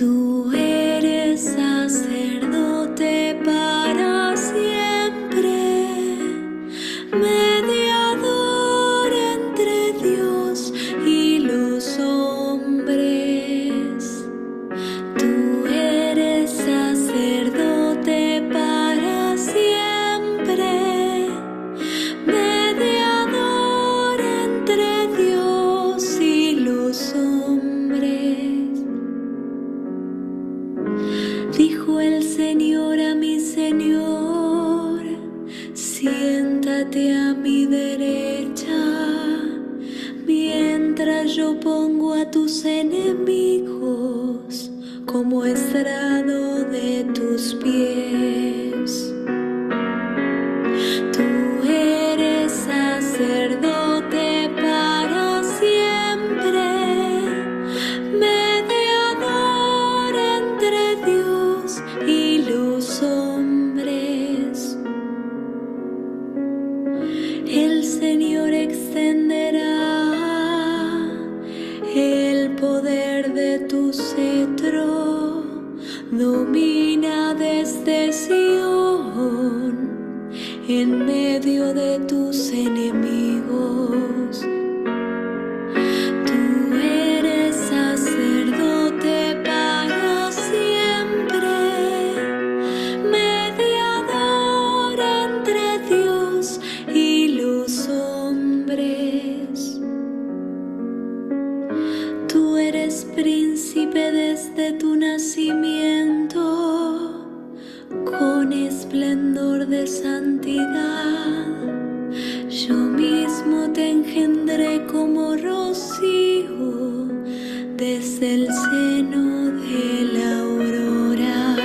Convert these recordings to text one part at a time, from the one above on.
Tú eres sacerdote para siempre, mediador entre Dios y los hombres. Tú eres sacerdote para siempre, mediador entre Dios y los hombres. Dijo el Señor a mi Señor: siéntate a mi derecha, mientras yo pongo a tus enemigos como estrado de tus pies. Tú eres sacerdote para siempre, mediador entre Dios y los hombres. El Señor extenderá el poder de tu cetro, domina desde Sión en medio de tus enemigos. Tú eres sacerdote para siempre, mediador entre Dios y los hombres. Tú eres príncipe desde tu nacimiento, con esplendor de santidad. Yo mismo te engendré como rocío desde el seno de la aurora.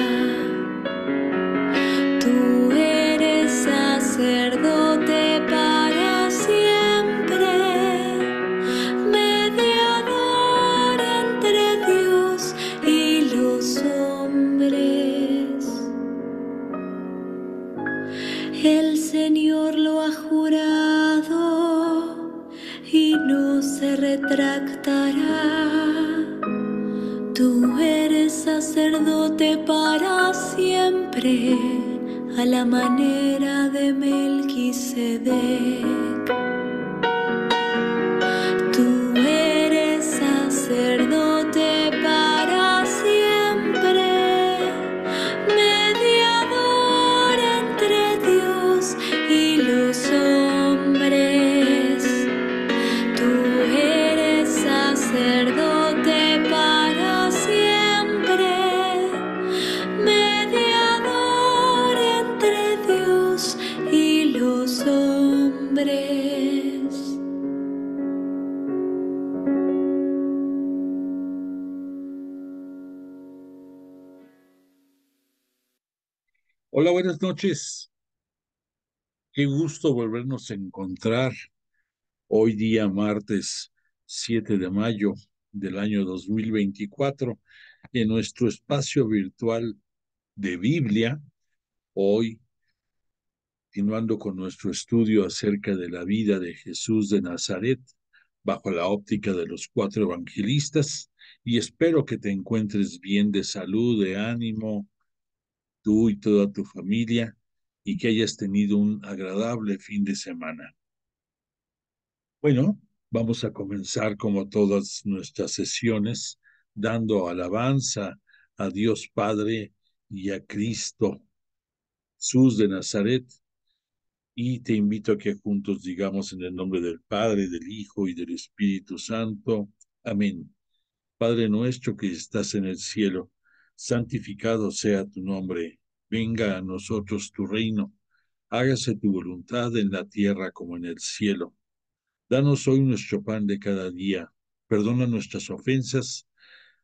Tú eres sacerdote para siempre, mediador entre Dios y los hombres. El Señor lo ha jurado y no se retractará. Tú eres sacerdote para siempre, a la manera de Melquisedec. Tú eres sacerdote para siempre, mediador entre Dios y los hombres. Tú eres sacerdote para siempre, mediador entre Dios y los hombres. Hola, buenas noches. Qué gusto volvernos a encontrar hoy día martes 7 de mayo del año 2024 en nuestro espacio virtual de Biblia. Hoy, continuando con nuestro estudio acerca de la vida de Jesús de Nazaret bajo la óptica de los cuatro evangelistas, y espero que te encuentres bien de salud, de ánimo, tú y toda tu familia, y que hayas tenido un agradable fin de semana. Bueno, vamos a comenzar como todas nuestras sesiones, dando alabanza a Dios Padre y a Cristo Jesús de Nazaret, y te invito a que juntos digamos en el nombre del Padre, del Hijo y del Espíritu Santo. Amén. Padre nuestro que estás en el cielo, santificado sea tu nombre. Venga a nosotros tu reino. Hágase tu voluntad en la tierra como en el cielo. Danos hoy nuestro pan de cada día. Perdona nuestras ofensas,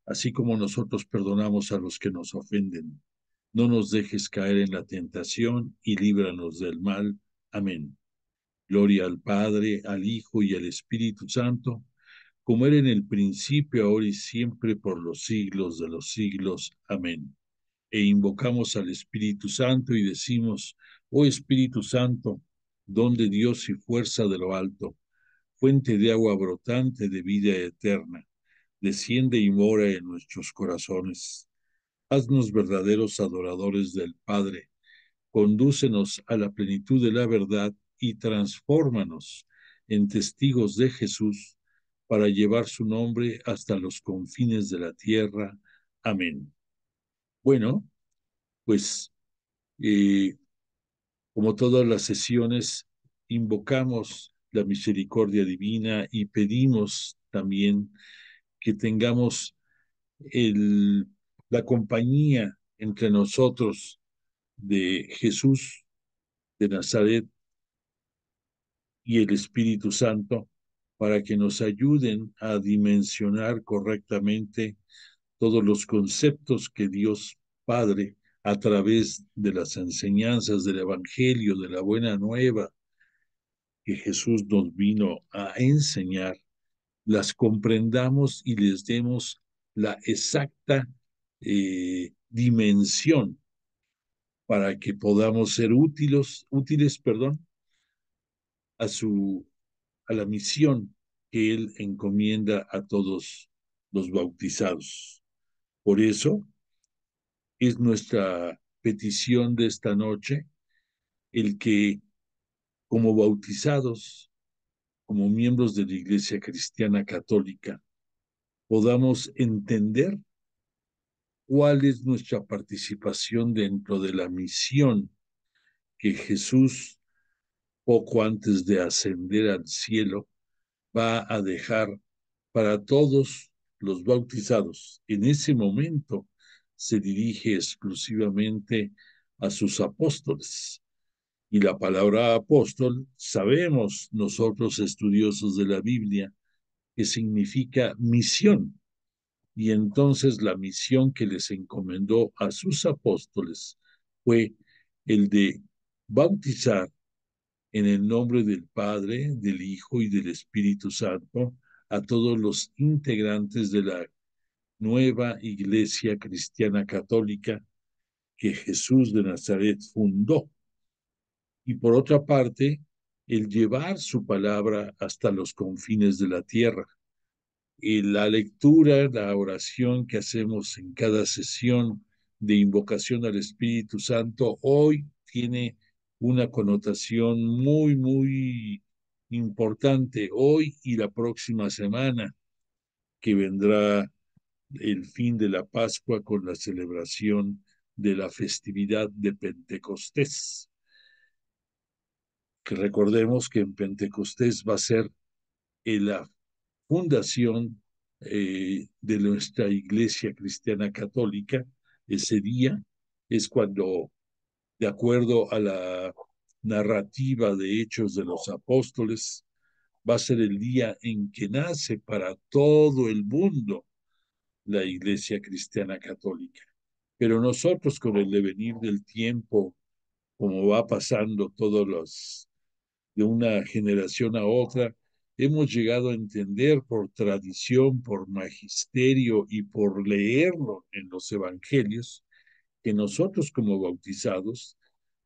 así como nosotros perdonamos a los que nos ofenden. No nos dejes caer en la tentación y líbranos del mal. Amén. Gloria al Padre, al Hijo y al Espíritu Santo, como era en el principio, ahora y siempre, por los siglos de los siglos. Amén. E invocamos al Espíritu Santo y decimos: oh Espíritu Santo, don de Dios y fuerza de lo alto, fuente de agua brotante de vida eterna, desciende y mora en nuestros corazones. Haznos verdaderos adoradores del Padre. Condúcenos a la plenitud de la verdad y transfórmanos en testigos de Jesús para llevar su nombre hasta los confines de la tierra. Amén. Bueno, pues eh, como todas las sesiones, invocamos la misericordia divina y pedimos también que tengamos el, la compañía entre nosotros de Jesús de Nazaret y el Espíritu Santo para que nos ayuden a dimensionar correctamente todos los conceptos que Dios Padre, a través de las enseñanzas del Evangelio, de la Buena Nueva que Jesús nos vino a enseñar, las comprendamos y les demos la exacta dimensión para que podamos ser útiles, a a la misión que Él encomienda a todos los bautizados. Por eso es nuestra petición de esta noche el que como bautizados, como miembros de la Iglesia Cristiana Católica, podamos entender cuál es nuestra participación dentro de la misión que Jesús, poco antes de ascender al cielo, va a dejar para todos los bautizados. En ese momento se dirige exclusivamente a sus apóstoles. Y la palabra apóstol, sabemos nosotros estudiosos de la Biblia, que significa misión. Y entonces la misión que les encomendó a sus apóstoles fue el de bautizar en el nombre del Padre, del Hijo y del Espíritu Santo a todos los integrantes de la nueva Iglesia Cristiana Católica que Jesús de Nazaret fundó. Y por otra parte, el llevar su palabra hasta los confines de la tierra. Y la lectura, la oración que hacemos en cada sesión de invocación al Espíritu Santo hoy tiene una connotación muy importante, hoy y la próxima semana, que vendrá el fin de la Pascua con la celebración de la festividad de Pentecostés. Que recordemos que en Pentecostés va a ser la fundación de nuestra Iglesia Cristiana Católica. Ese día es cuando, de acuerdo a la narrativa de Hechos de los Apóstoles, va a ser el día en que nace para todo el mundo la Iglesia Cristiana Católica. Pero nosotros, con el devenir del tiempo, como va pasando todos los de una generación a otra, hemos llegado a entender por tradición, por magisterio y por leerlo en los evangelios, que nosotros como bautizados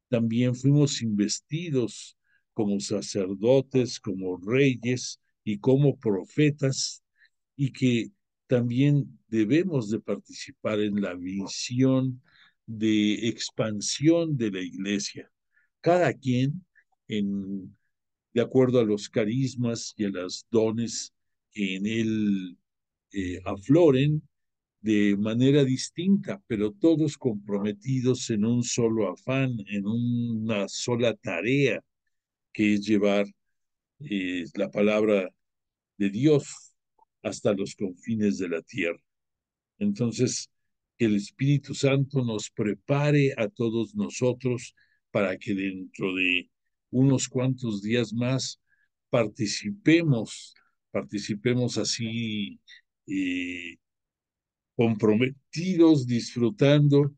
también fuimos investidos como sacerdotes, como reyes y como profetas, y que también debemos de participar en la misión de expansión de la iglesia. Cada quien en de acuerdo a los carismas y a los dones que en él afloren de manera distinta, pero todos comprometidos en un solo afán, en una sola tarea, que es llevar la palabra de Dios hasta los confines de la tierra. Entonces, que el Espíritu Santo nos prepare a todos nosotros para que dentro de unos cuantos días más participemos así eh, comprometidos, disfrutando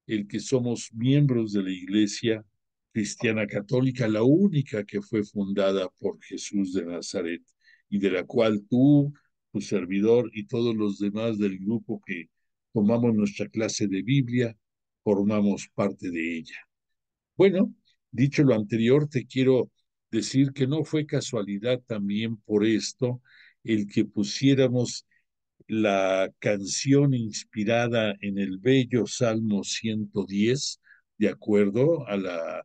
el que somos miembros de la Iglesia Cristiana Católica, la única que fue fundada por Jesús de Nazaret y de la cual tú, tu servidor y todos los demás del grupo que tomamos nuestra clase de Biblia, formamos parte de ella. Bueno, dicho lo anterior, te quiero decir que no fue casualidad también por esto el que pusiéramos la canción inspirada en el bello Salmo 110, de acuerdo a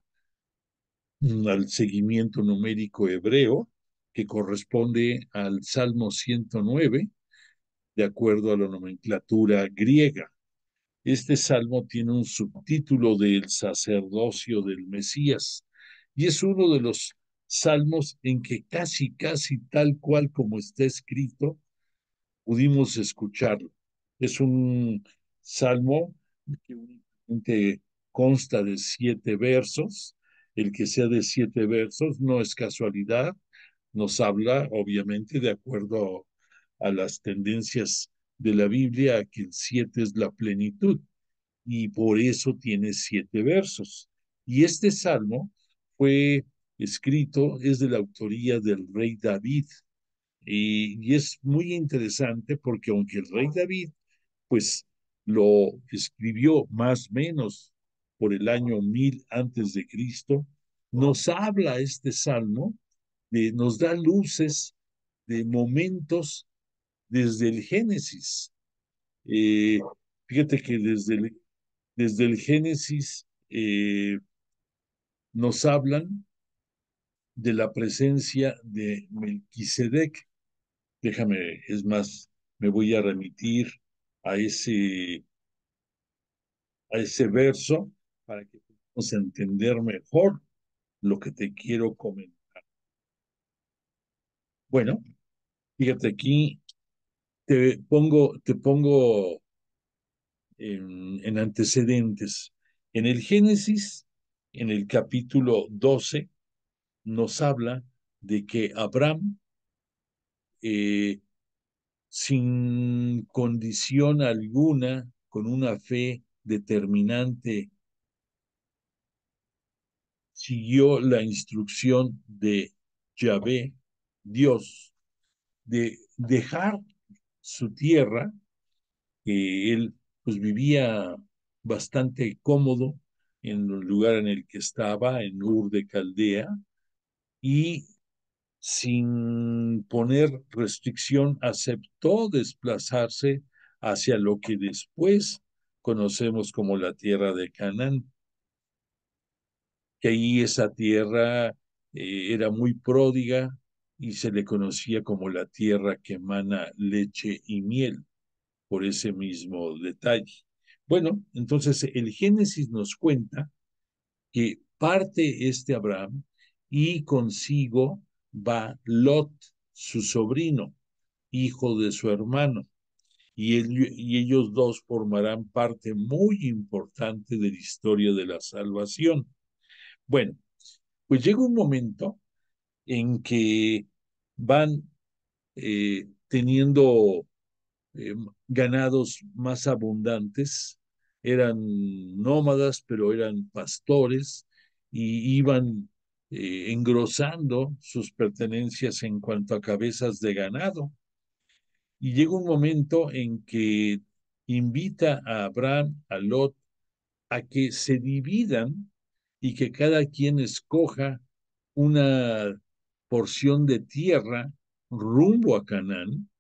al seguimiento numérico hebreo, que corresponde al Salmo 109, de acuerdo a la nomenclatura griega. Este salmo tiene un subtítulo del sacerdocio del Mesías y es uno de los salmos en que casi tal cual como está escrito, pudimos escucharlo. Es un salmo que únicamente consta de 7 versos. El que sea de 7 versos no es casualidad, nos habla, obviamente, de acuerdo a las tendencias de la Biblia, que el 7 es la plenitud y por eso tiene 7 versos. Y este salmo fue escrito, es de la autoría del rey David, y es muy interesante porque aunque el rey David, pues lo escribió más o menos por el año 1000 antes de Cristo, nos habla este salmo, nos da luces de momentos desde el Génesis. Eh, Fíjate que desde el Génesis nos hablan de la presencia de Melquisedec. Déjame, es más, me voy a remitir a a ese verso para que podamos entender mejor lo que te quiero comentar. Bueno, fíjate aquí, te pongo en antecedentes. En el Génesis, en el capítulo 12, nos habla de que Abraham, eh, sin condición alguna, con una fe determinante, siguió la instrucción de Yahvé, Dios, de dejar su tierra, que él pues vivía bastante cómodo en el lugar en el que estaba, en Ur de Caldea, y sin poner restricción aceptó desplazarse hacia lo que después conocemos como la tierra de Canaán, que ahí esa tierra era muy pródiga y se le conocía como la tierra que emana leche y miel, por ese mismo detalle. Bueno, entonces el Génesis nos cuenta que parte este Abraham y consigo va Lot, su sobrino, hijo de su hermano, y ellos dos formarán parte muy importante de la historia de la salvación. Bueno, pues llega un momento en que van teniendo eh, ganados más abundantes, eran nómadas, pero eran pastores y iban engrosando sus pertenencias en cuanto a cabezas de ganado. Y llega un momento en que invita a Abraham, a Lot, a que se dividan y que cada quien escoja una porción de tierra rumbo a Canaán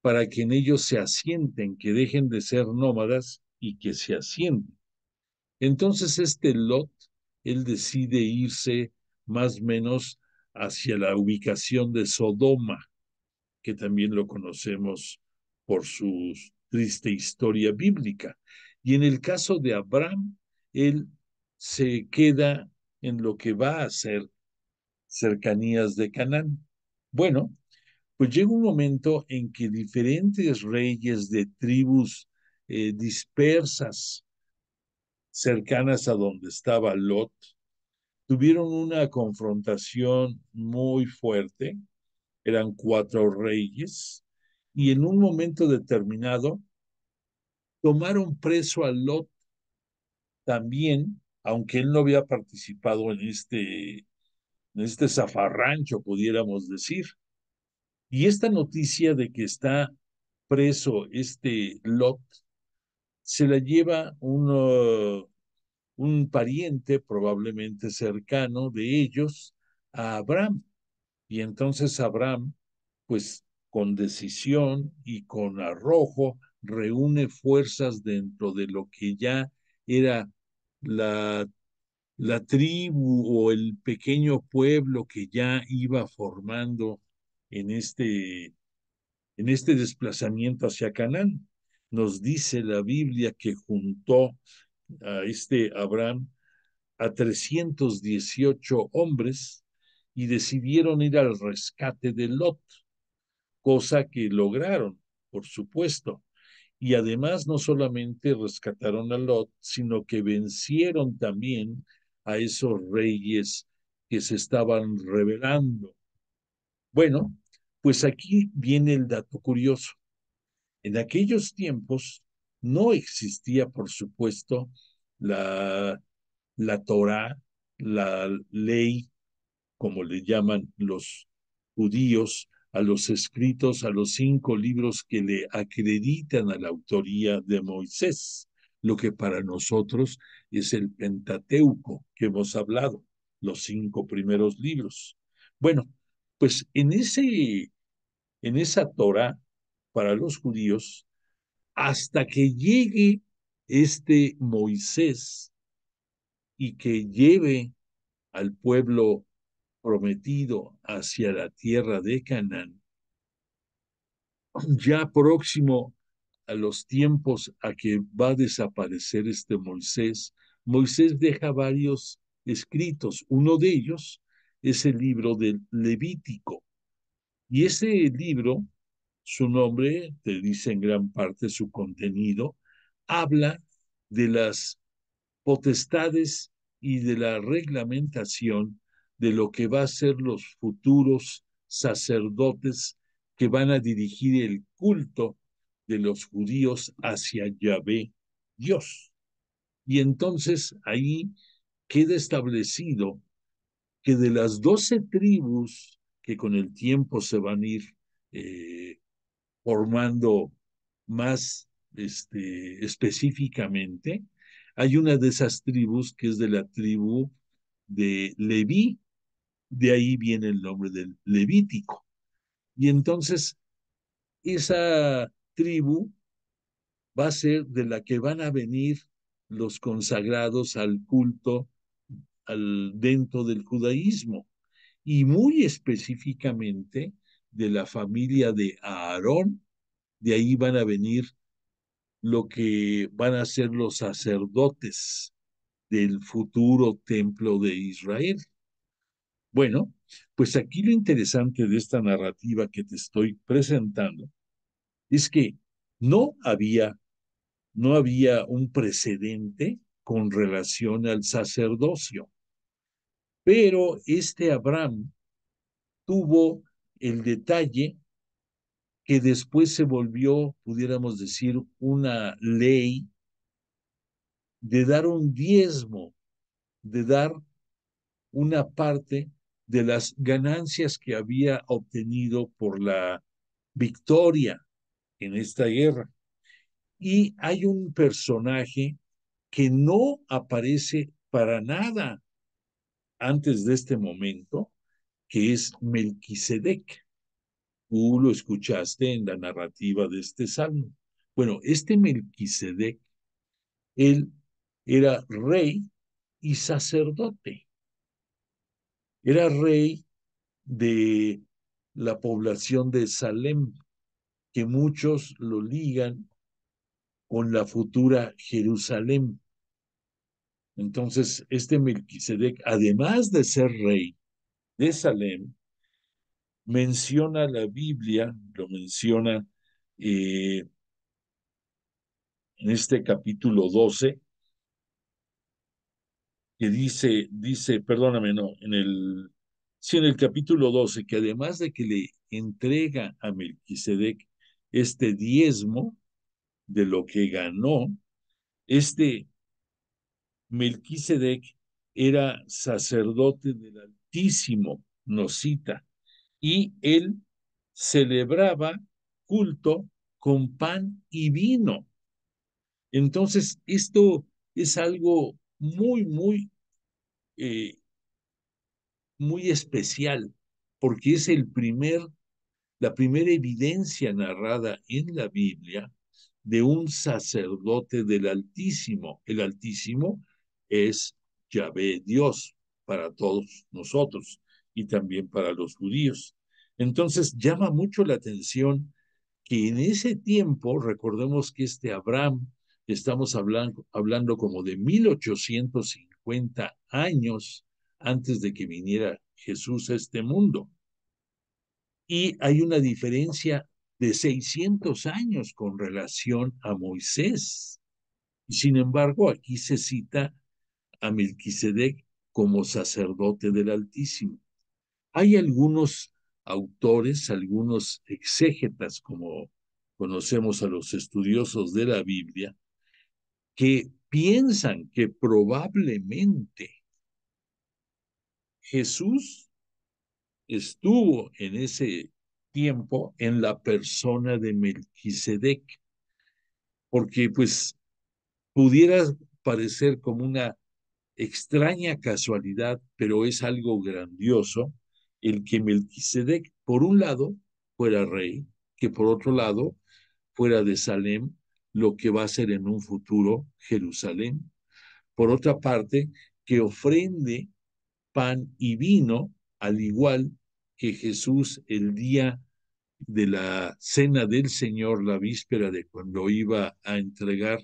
para que en ellos se asienten, que dejen de ser nómadas y que se asienten. Entonces este Lot, él decide irse más o menos hacia la ubicación de Sodoma, que también lo conocemos por su triste historia bíblica. Y en el caso de Abraham, él se queda en lo que va a ser cercanías de Canaán. Bueno, pues llega un momento en que diferentes reyes de tribus dispersas, cercanas a donde estaba Lot, tuvieron una confrontación muy fuerte. Eran 4 reyes y en un momento determinado tomaron preso a Lot también, aunque él no había participado en este zafarrancho, pudiéramos decir. Y esta noticia de que está preso este Lot se la lleva un pariente probablemente cercano de ellos a Abraham. Y entonces Abraham, pues con decisión y con arrojo, reúne fuerzas dentro de lo que ya era la, la tribu o el pequeño pueblo que ya iba formando en este desplazamiento hacia Canaán. Nos dice la Biblia que juntó a este Abraham a 318 hombres y decidieron ir al rescate de Lot, cosa que lograron, por supuesto. Y además no solamente rescataron a Lot, sino que vencieron también a esos reyes que se estaban rebelando. Bueno, pues aquí viene el dato curioso. En aquellos tiempos no existía, por supuesto, la, la Torá, la ley, como le llaman los judíos, a los escritos, a los 5 libros que le acreditan a la autoría de Moisés, lo que para nosotros es el Pentateuco que hemos hablado, los 5 primeros libros. Bueno, pues en esa Torá para los judíos, hasta que llegue este Moisés y que lleve al pueblo prometido hacia la tierra de Canaán, ya próximo a los tiempos a que va a desaparecer este Moisés, Moisés deja varios escritos. Uno de ellos es el libro del Levítico. Y ese libro, su nombre, te dice en gran parte su contenido, habla de las potestades y de la reglamentación de lo que va a ser los futuros sacerdotes que van a dirigir el culto de los judíos hacia Yahvé, Dios. Y entonces ahí queda establecido que de las 12 tribus que con el tiempo se van a ir eh, formando más específicamente, hay una de esas tribus que es de la tribu de Leví, de ahí viene el nombre del Levítico. Y entonces esa tribu va a ser de la que van a venir los consagrados al culto dentro del judaísmo y muy específicamente de la familia de Aarón, de ahí van a venir lo que van a ser los sacerdotes del futuro templo de Israel. Bueno, pues aquí lo interesante de esta narrativa que te estoy presentando es que no había, no había un precedente con relación al sacerdocio, pero este Abraham tuvo el detalle que después se volvió, pudiéramos decir, una ley de dar un diezmo, de dar una parte de las ganancias que había obtenido por la victoria en esta guerra. Y hay un personaje que no aparece para nada antes de este momento, que es Melquisedec. Tú lo escuchaste en la narrativa de este salmo. Bueno, este Melquisedec, él era rey y sacerdote. Era rey de la población de Salem, que muchos lo ligan con la futura Jerusalén. Entonces, este Melquisedec, además de ser rey de Salem, menciona la Biblia, lo menciona eh, en este capítulo 12, que perdóname, no, sí, en el capítulo 12, que además de que le entrega a Melquisedec este diezmo de lo que ganó, este Melquisedec era sacerdote del Altísimo, nos cita, y él celebraba culto con pan y vino. Entonces, esto es algo eh, muy especial, porque es el primer la primera evidencia narrada en la Biblia de un sacerdote del Altísimo. El Altísimo es Yahvé, Dios, para todos nosotros y también para los judíos. Entonces llama mucho la atención que en ese tiempo, recordemos que este Abraham, estamos hablando como de 1850 años antes de que viniera Jesús a este mundo. Y hay una diferencia de 600 años con relación a Moisés. Sin embargo, aquí se cita a Melquisedec como sacerdote del Altísimo. Hay algunos autores, algunos exégetas, como conocemos a los estudiosos de la Biblia, que piensan que probablemente Jesús estuvo en ese tiempo en la persona de Melquisedec, porque pues pudiera parecer como una extraña casualidad, pero es algo grandioso el que Melquisedec, por un lado, fuera rey, que por otro lado fuera de Salem, lo que va a ser en un futuro Jerusalén. Por otra parte, que ofrende pan y vino, al igual que Jesús el día de la cena del Señor, la víspera de cuando iba a entregar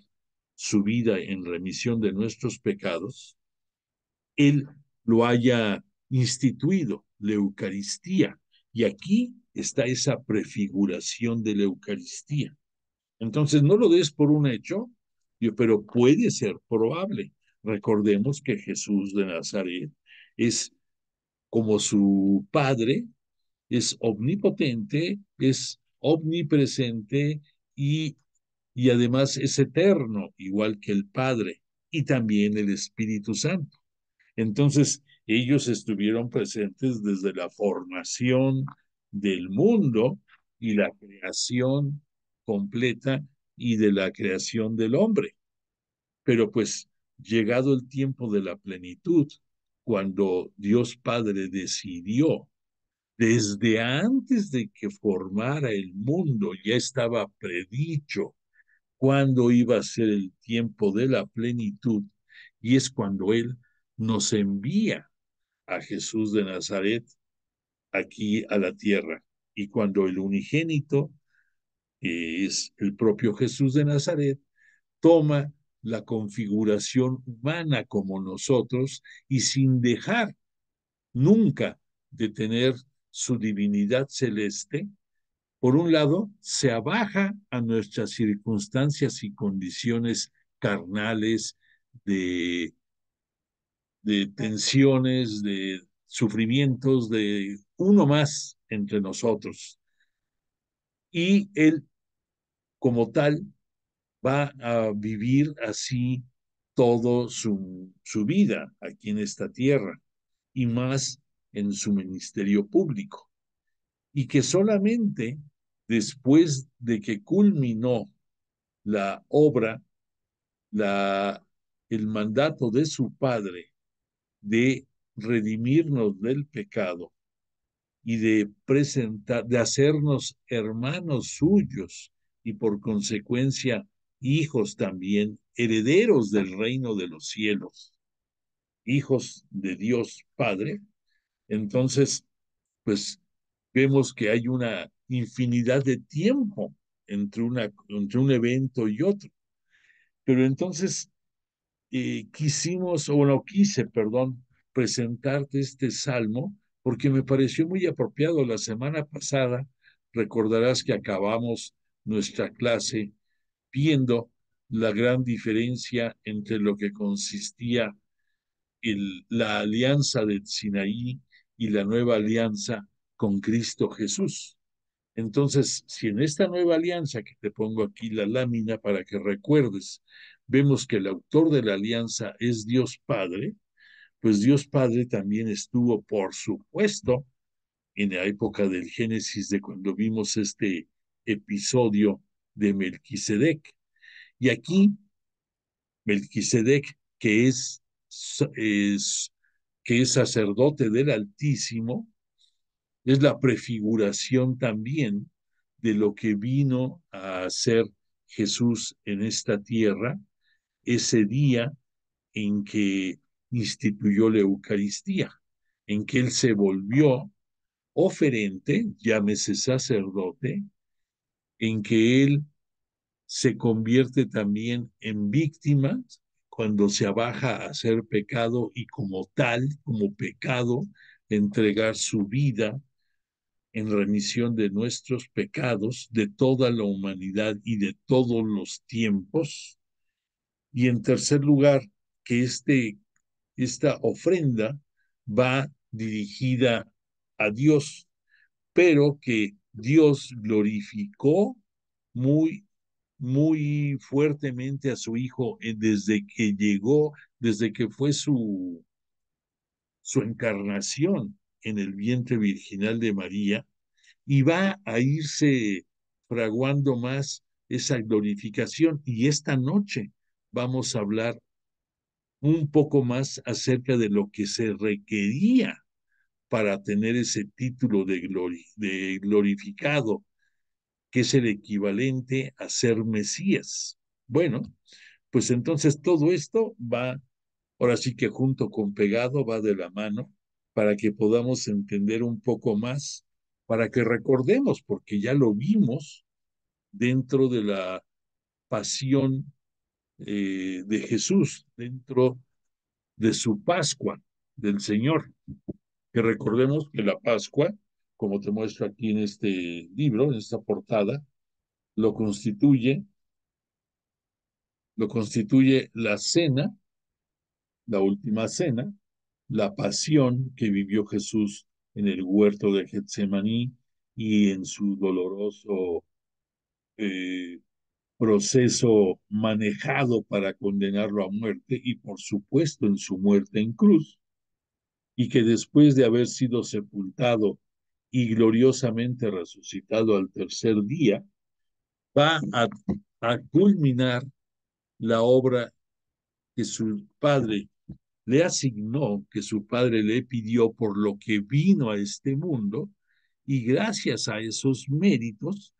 su vida en remisión de nuestros pecados, Él lo haya instituido, la Eucaristía. Y aquí está esa prefiguración de la Eucaristía. Entonces, no lo des por un hecho, pero puede ser probable. Recordemos que Jesús de Nazaret es como su Padre, es omnipotente, es omnipresente y, y además es eterno, igual que el Padre y también el Espíritu Santo. Entonces, ellos estuvieron presentes desde la formación del mundo y la creación completa y de la creación del hombre. Pero pues, llegado el tiempo de la plenitud, cuando Dios Padre decidió, desde antes de que formara el mundo, ya estaba predicho cuándo iba a ser el tiempo de la plenitud, y es cuando Él nos envía a Jesús de Nazaret aquí a la tierra. Y cuando el unigénito, que es el propio Jesús de Nazaret, toma la configuración humana como nosotros y sin dejar nunca de tener su divinidad celeste, por un lado, se abaja a nuestras circunstancias y condiciones carnales de tensiones, de sufrimientos, de uno más entre nosotros. Y él, como tal, va a vivir así toda su vida aquí en esta tierra y más en su ministerio público. Y que solamente después de que culminó la obra, el mandato de su padre de redimirnos del pecado y de presentar, de hacernos hermanos suyos y por consecuencia hijos también, herederos del reino de los cielos, hijos de Dios Padre. Entonces, pues vemos que hay una infinidad de tiempo entre un evento y otro. Pero entonces quisimos, o no quise, perdón, presentarte este salmo porque me pareció muy apropiado. La semana pasada, recordarás que acabamos nuestra clase viendo la gran diferencia entre lo que consistía la alianza de Sinaí y la nueva alianza con Cristo Jesús. Entonces, si en esta nueva alianza, que te pongo aquí la lámina para que recuerdes, vemos que el autor de la alianza es Dios Padre, pues Dios Padre también estuvo, por supuesto, en la época del Génesis, de cuando vimos este episodio de Melquisedec. Y aquí, Melquisedec, es, que es sacerdote del Altísimo, Es la prefiguración también de lo que vino a hacer Jesús en esta tierra ese día en que instituyó la Eucaristía, en que él se volvió oferente, llámese sacerdote, en que él se convierte también en víctima cuando se abaja a hacer pecado y como tal, como pecado, entregar su vida en remisión de nuestros pecados, de toda la humanidad y de todos los tiempos. Y en tercer lugar, que esta ofrenda va dirigida a Dios, pero que Dios glorificó muy, muy fuertemente a su Hijo desde que llegó, desde que fue su encarnación en el vientre virginal de María, y va a irse fraguando más esa glorificación. Y esta noche vamos a hablar un poco más acerca de lo que se requería para tener ese título de glorificado, que es el equivalente a ser Mesías. Bueno, pues entonces todo esto va, ahora sí que junto con pegado, va de la mano para que podamos entender un poco más, para que recordemos, porque ya lo vimos dentro de la pasión de Jesús, dentro de su Pascua del Señor, que recordemos que la Pascua, como te muestro aquí en este libro, en esta portada, lo constituye, lo constituye la cena, la última cena, la pasión que vivió Jesús en el huerto de Getsemaní y en su doloroso eh, proceso manejado para condenarlo a muerte y por supuesto en su muerte en cruz, y que después de haber sido sepultado y gloriosamente resucitado al tercer día, va a culminar la obra que su padre le asignó, que su padre le pidió por lo que vino a este mundo, y gracias a esos méritos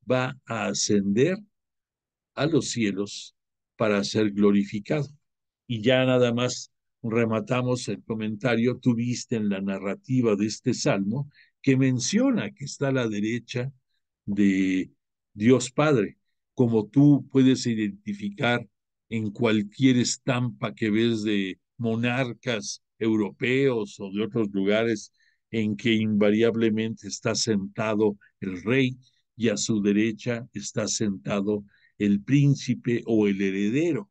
va a ascender a los cielos para ser glorificado. Y ya nada más rematamos el comentario, tuviste en la narrativa de este salmo que menciona que está a la derecha de Dios Padre, como tú puedes identificar en cualquier estampa que ves de monarcas europeos o de otros lugares en que invariablemente está sentado el rey y a su derecha está sentado el príncipe o el heredero.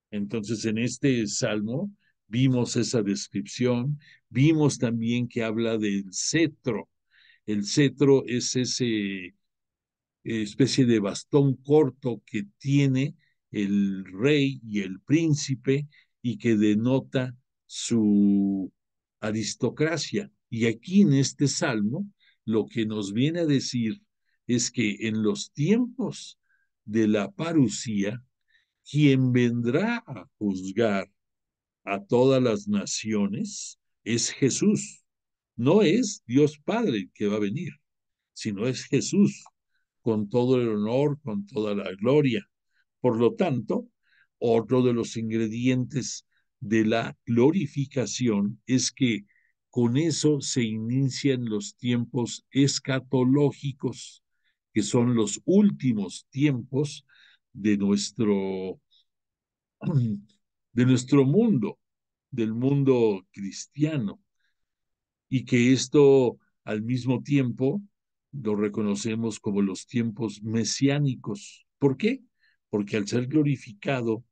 Entonces, en este salmo vimos esa descripción, vimos también que habla del cetro. El cetro es ese especie de bastón corto que tiene el rey y el príncipe y que denota su aristocracia. Y aquí en este salmo lo que nos viene a decir es que en los tiempos de la parucía, quien vendrá a juzgar a todas las naciones es Jesús. No es Dios Padre el que va a venir, sino es Jesús, con todo el honor, con toda la gloria. Por lo tanto, otro de los ingredientes de la glorificación es que con eso se inician los tiempos escatológicos, que son los últimos tiempos de de nuestro mundo, del mundo cristiano, y que esto al mismo tiempo lo reconocemos como los tiempos mesiánicos. ¿Por qué? Porque al ser glorificado,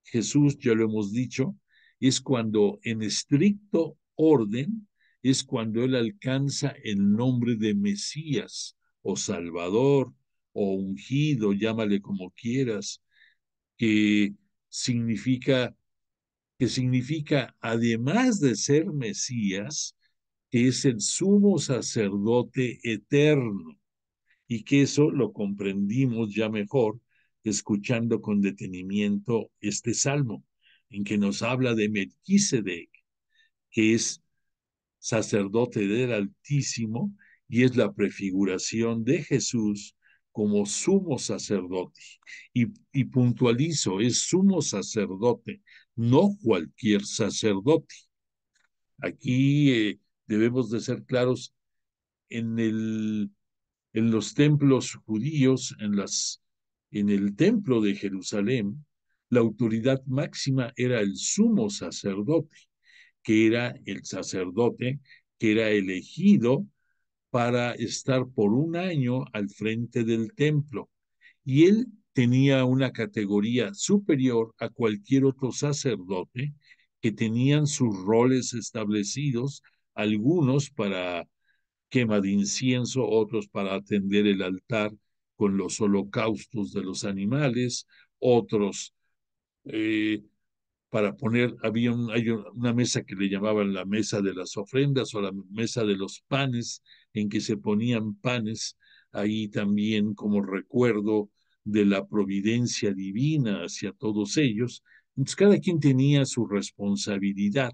Jesús, ya lo hemos dicho, es cuando en estricto orden, es cuando Él alcanza el nombre de Mesías o Salvador o ungido, llámale como quieras, que significa además de ser Mesías, que es el sumo sacerdote eterno, y que eso lo comprendimos ya mejor escuchando con detenimiento este salmo, en que nos habla de Melquisedec, que es sacerdote del Altísimo y es la prefiguración de Jesús como sumo sacerdote. Y puntualizo, es sumo sacerdote, no cualquier sacerdote. Aquí debemos de ser claros en en los templos judíos, en el templo de Jerusalén, la autoridad máxima era el sumo sacerdote, que era el sacerdote que era elegido para estar por un año al frente del templo. Y él tenía una categoría superior a cualquier otro sacerdote que tenían sus roles establecidos, algunos para quema de incienso, otros para atender el altar con los holocaustos de los animales, otros eh, para poner, hay una mesa que le llamaban la mesa de las ofrendas o la mesa de los panes, en que se ponían panes ahí también como recuerdo de la providencia divina hacia todos ellos. Entonces cada quien tenía su responsabilidad,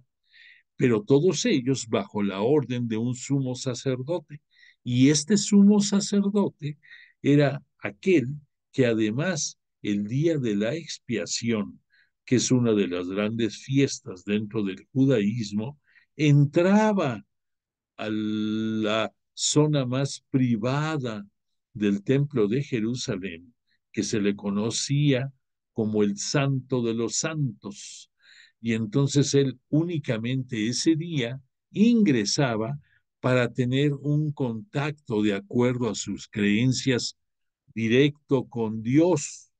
pero todos ellos bajo la orden de un sumo sacerdote. Y este sumo sacerdote era aquel que además el día de la expiación, que es una de las grandes fiestas dentro del judaísmo, entraba a la zona más privada del templo de Jerusalén, que se le conocía como el Santo de los Santos. Y entonces él únicamente ese día ingresaba para tener un contacto de acuerdo a sus creencias directo con Dios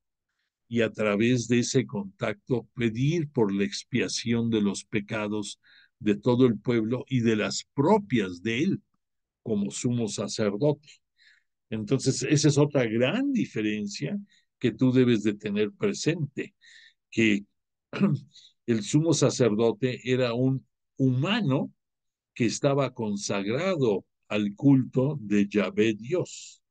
y a través de ese contacto pedir por la expiación de los pecados de todo el pueblo y de las propias de él como sumo sacerdote. Entonces, esa es otra gran diferencia que tú debes de tener presente, que el sumo sacerdote era un humano que estaba consagrado al culto de Yahvé Dios.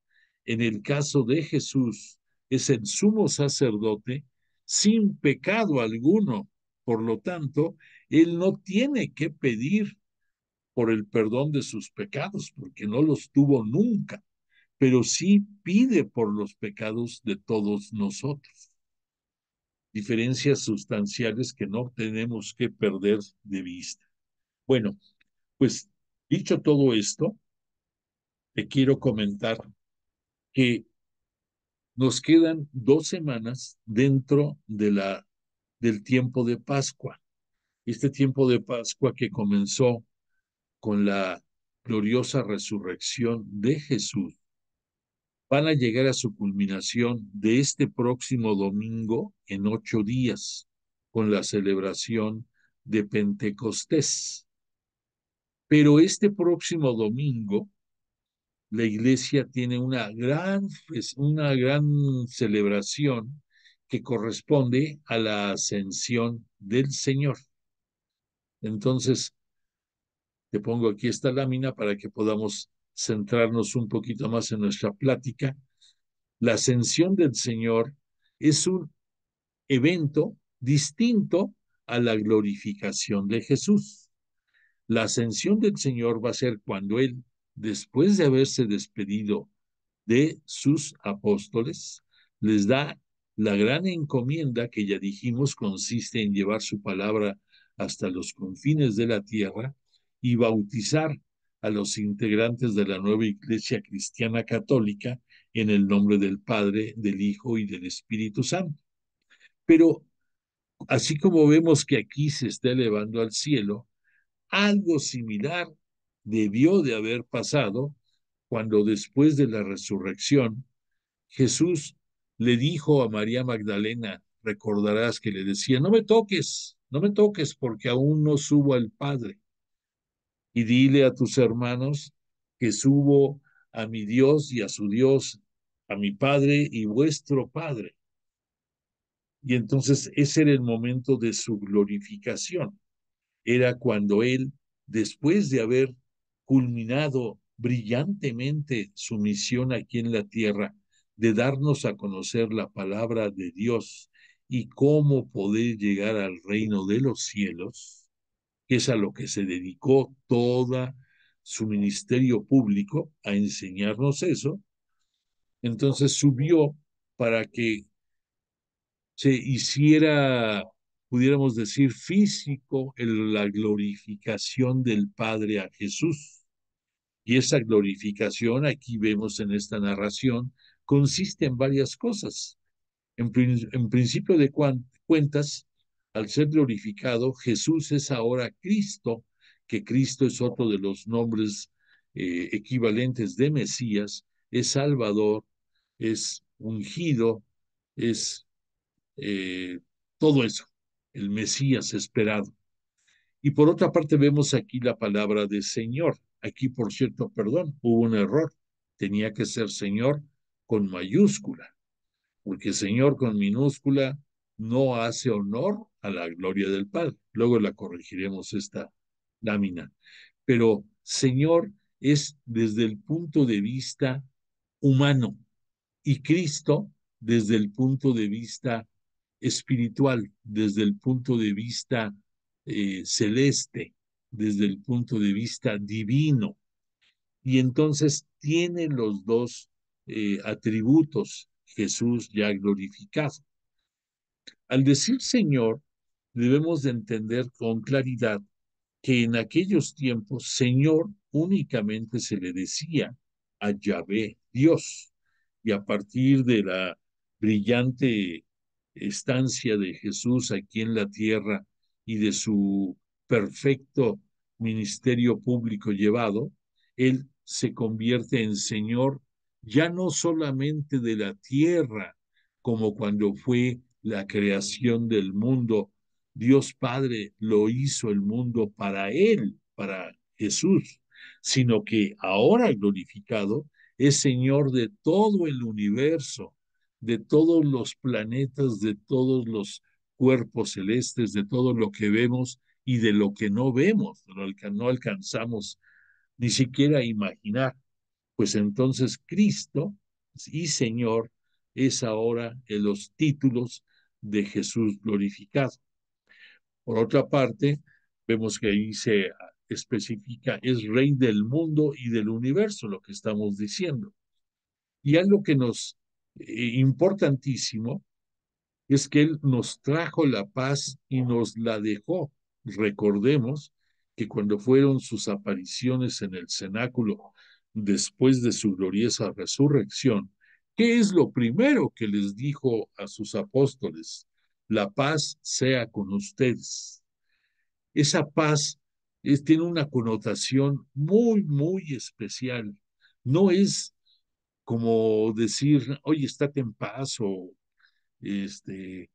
En el caso de Jesús, es el sumo sacerdote sin pecado alguno. Por lo tanto, él no tiene que pedir por el perdón de sus pecados, porque no los tuvo nunca, pero sí pide por los pecados de todos nosotros. Diferencias sustanciales que no tenemos que perder de vista. Bueno, pues dicho todo esto, te quiero comentar que nos quedan 2 semanas dentro del tiempo de Pascua. Este tiempo de Pascua que comenzó con la gloriosa resurrección de Jesús, van a llegar a su culminación de este próximo domingo en 8 días, con la celebración de Pentecostés. Pero este próximo domingo, la iglesia tiene una gran celebración que corresponde a la ascensión del Señor. Entonces, te pongo aquí esta lámina para que podamos centrarnos un poquito más en nuestra plática. La ascensión del Señor es un evento distinto a la glorificación de Jesús. La ascensión del Señor va a ser cuando Él, después de haberse despedido de sus apóstoles, les da la gran encomienda que ya dijimos consiste en llevar su palabra hasta los confines de la tierra y bautizar a los integrantes de la nueva Iglesia Cristiana Católica en el nombre del Padre, del Hijo y del Espíritu Santo. Pero así como vemos que aquí se está elevando al cielo, algo similar debió de haber pasado cuando después de la resurrección Jesús le dijo a María Magdalena, recordarás que le decía, no me toques, no me toques porque aún no subo al Padre. Y dile a tus hermanos que subo a mi Dios y a su Dios, a mi Padre y vuestro Padre. Y entonces ese era el momento de su glorificación. Era cuando él, después de haber culminado brillantemente su misión aquí en la tierra, de darnos a conocer la palabra de Dios y cómo poder llegar al reino de los cielos, que es a lo que se dedicó toda su ministerio público a enseñarnos eso, entonces subió para que se hiciera, pudiéramos decir, físico la glorificación del Padre a Jesús. Y esa glorificación, aquí vemos en esta narración, consiste en varias cosas. En principio de cuentas, al ser glorificado, Jesús es ahora Cristo, que Cristo es otro de los nombres equivalentes de Mesías, es Salvador, es ungido, es eh, todo eso, el Mesías esperado. Y por otra parte vemos aquí la palabra de Señor. Aquí, por cierto, perdón, hubo un error. Tenía que ser Señor con mayúscula, porque Señor con minúscula no hace honor a la gloria del Padre. Luego la corregiremos esta lámina. Pero Señor es desde el punto de vista humano y Cristo desde el punto de vista espiritual, desde el punto de vista celeste, desde el punto de vista divino. Y entonces tiene los dos atributos Jesús ya glorificado. Al decir Señor, debemos de entender con claridad que en aquellos tiempos Señor únicamente se le decía a Yahvé, Dios, y a partir de la brillante estancia de Jesús aquí en la tierra y de su perfecto ministerio público llevado, Él se convierte en Señor ya no solamente de la tierra, como cuando fue la creación del mundo. Dios Padre lo hizo el mundo para Él, para Jesús, sino que ahora glorificado es Señor de todo el universo, de todos los planetas, de todos los cuerpos celestes, de todo lo que vemos y de lo que no vemos, no alcanzamos ni siquiera a imaginar. Pues entonces Cristo y Señor es ahora en los títulos de Jesús glorificado. Por otra parte, vemos que ahí se especifica, es Rey del mundo y del universo, lo que estamos diciendo. Y algo que nos importantísimo es que Él nos trajo la paz y nos la dejó. Recordemos que cuando fueron sus apariciones en el cenáculo después de su gloriosa resurrección, ¿qué es lo primero que les dijo a sus apóstoles? La paz sea con ustedes. Esa paz tiene una connotación muy, muy especial. No es como decir, oye, estate en paz o este,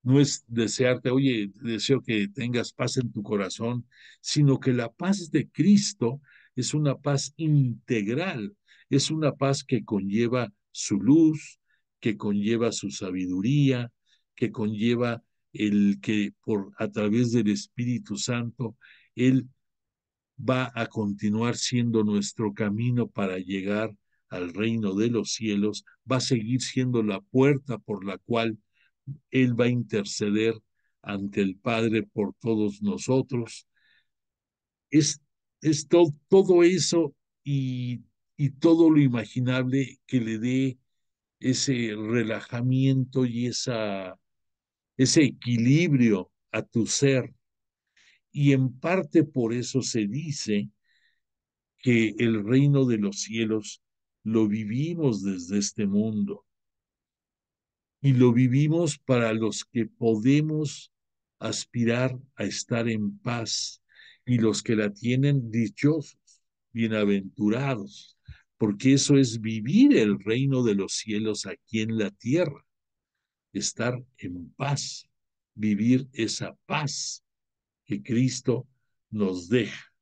no es desearte, oye, deseo que tengas paz en tu corazón, sino que la paz de Cristo es una paz integral, es una paz que conlleva su luz, que conlleva su sabiduría, que conlleva el que por a través del Espíritu Santo él va a continuar siendo nuestro camino para llegar al reino de los cielos, va a seguir siendo la puerta por la cual él va a interceder ante el Padre por todos nosotros. Es, todo eso y todo lo imaginable que le dé ese relajamiento y ese equilibrio a tu ser. Y en parte por eso se dice que el reino de los cielos lo vivimos desde este mundo y lo vivimos para los que podemos aspirar a estar en paz y los que la tienen dichosos, bienaventurados, porque eso es vivir el reino de los cielos aquí en la tierra, estar en paz, vivir esa paz que Cristo nos deja.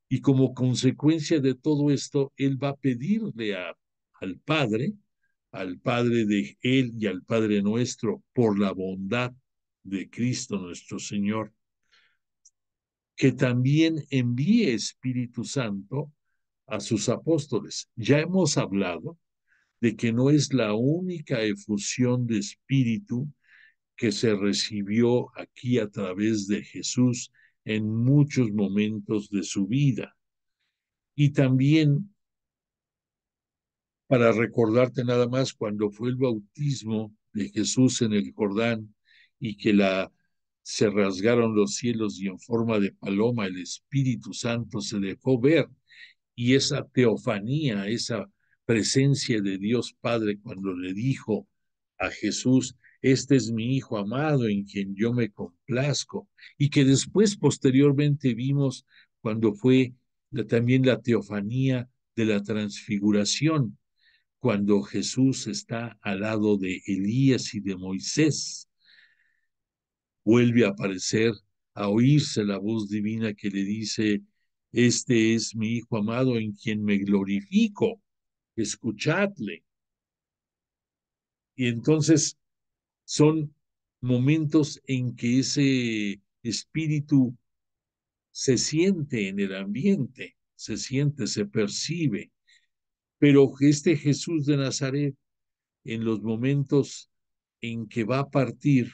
Y como consecuencia de todo esto, Él va a pedirle al Padre de Él y al Padre nuestro, por la bondad de Cristo nuestro Señor, que también envíe Espíritu Santo a sus apóstoles. Ya hemos hablado de que no es la única efusión de Espíritu que se recibió aquí a través de Jesús en muchos momentos de su vida. Y también para recordarte nada más cuando fue el bautismo de Jesús en el Jordán y que se rasgaron los cielos y en forma de paloma el Espíritu Santo se dejó ver, y esa teofanía, esa presencia de Dios Padre cuando le dijo a Jesús: este es mi Hijo amado en quien yo me complazco, y que después posteriormente vimos cuando fue también la teofanía de la transfiguración, cuando Jesús está al lado de Elías y de Moisés. Vuelve a aparecer, a oírse la voz divina que le dice: este es mi Hijo amado en quien me glorifico, escuchadle. Y entonces son momentos en que ese espíritu se siente en el ambiente, se siente, se percibe. Pero este Jesús de Nazaret, en los momentos en que va a partir,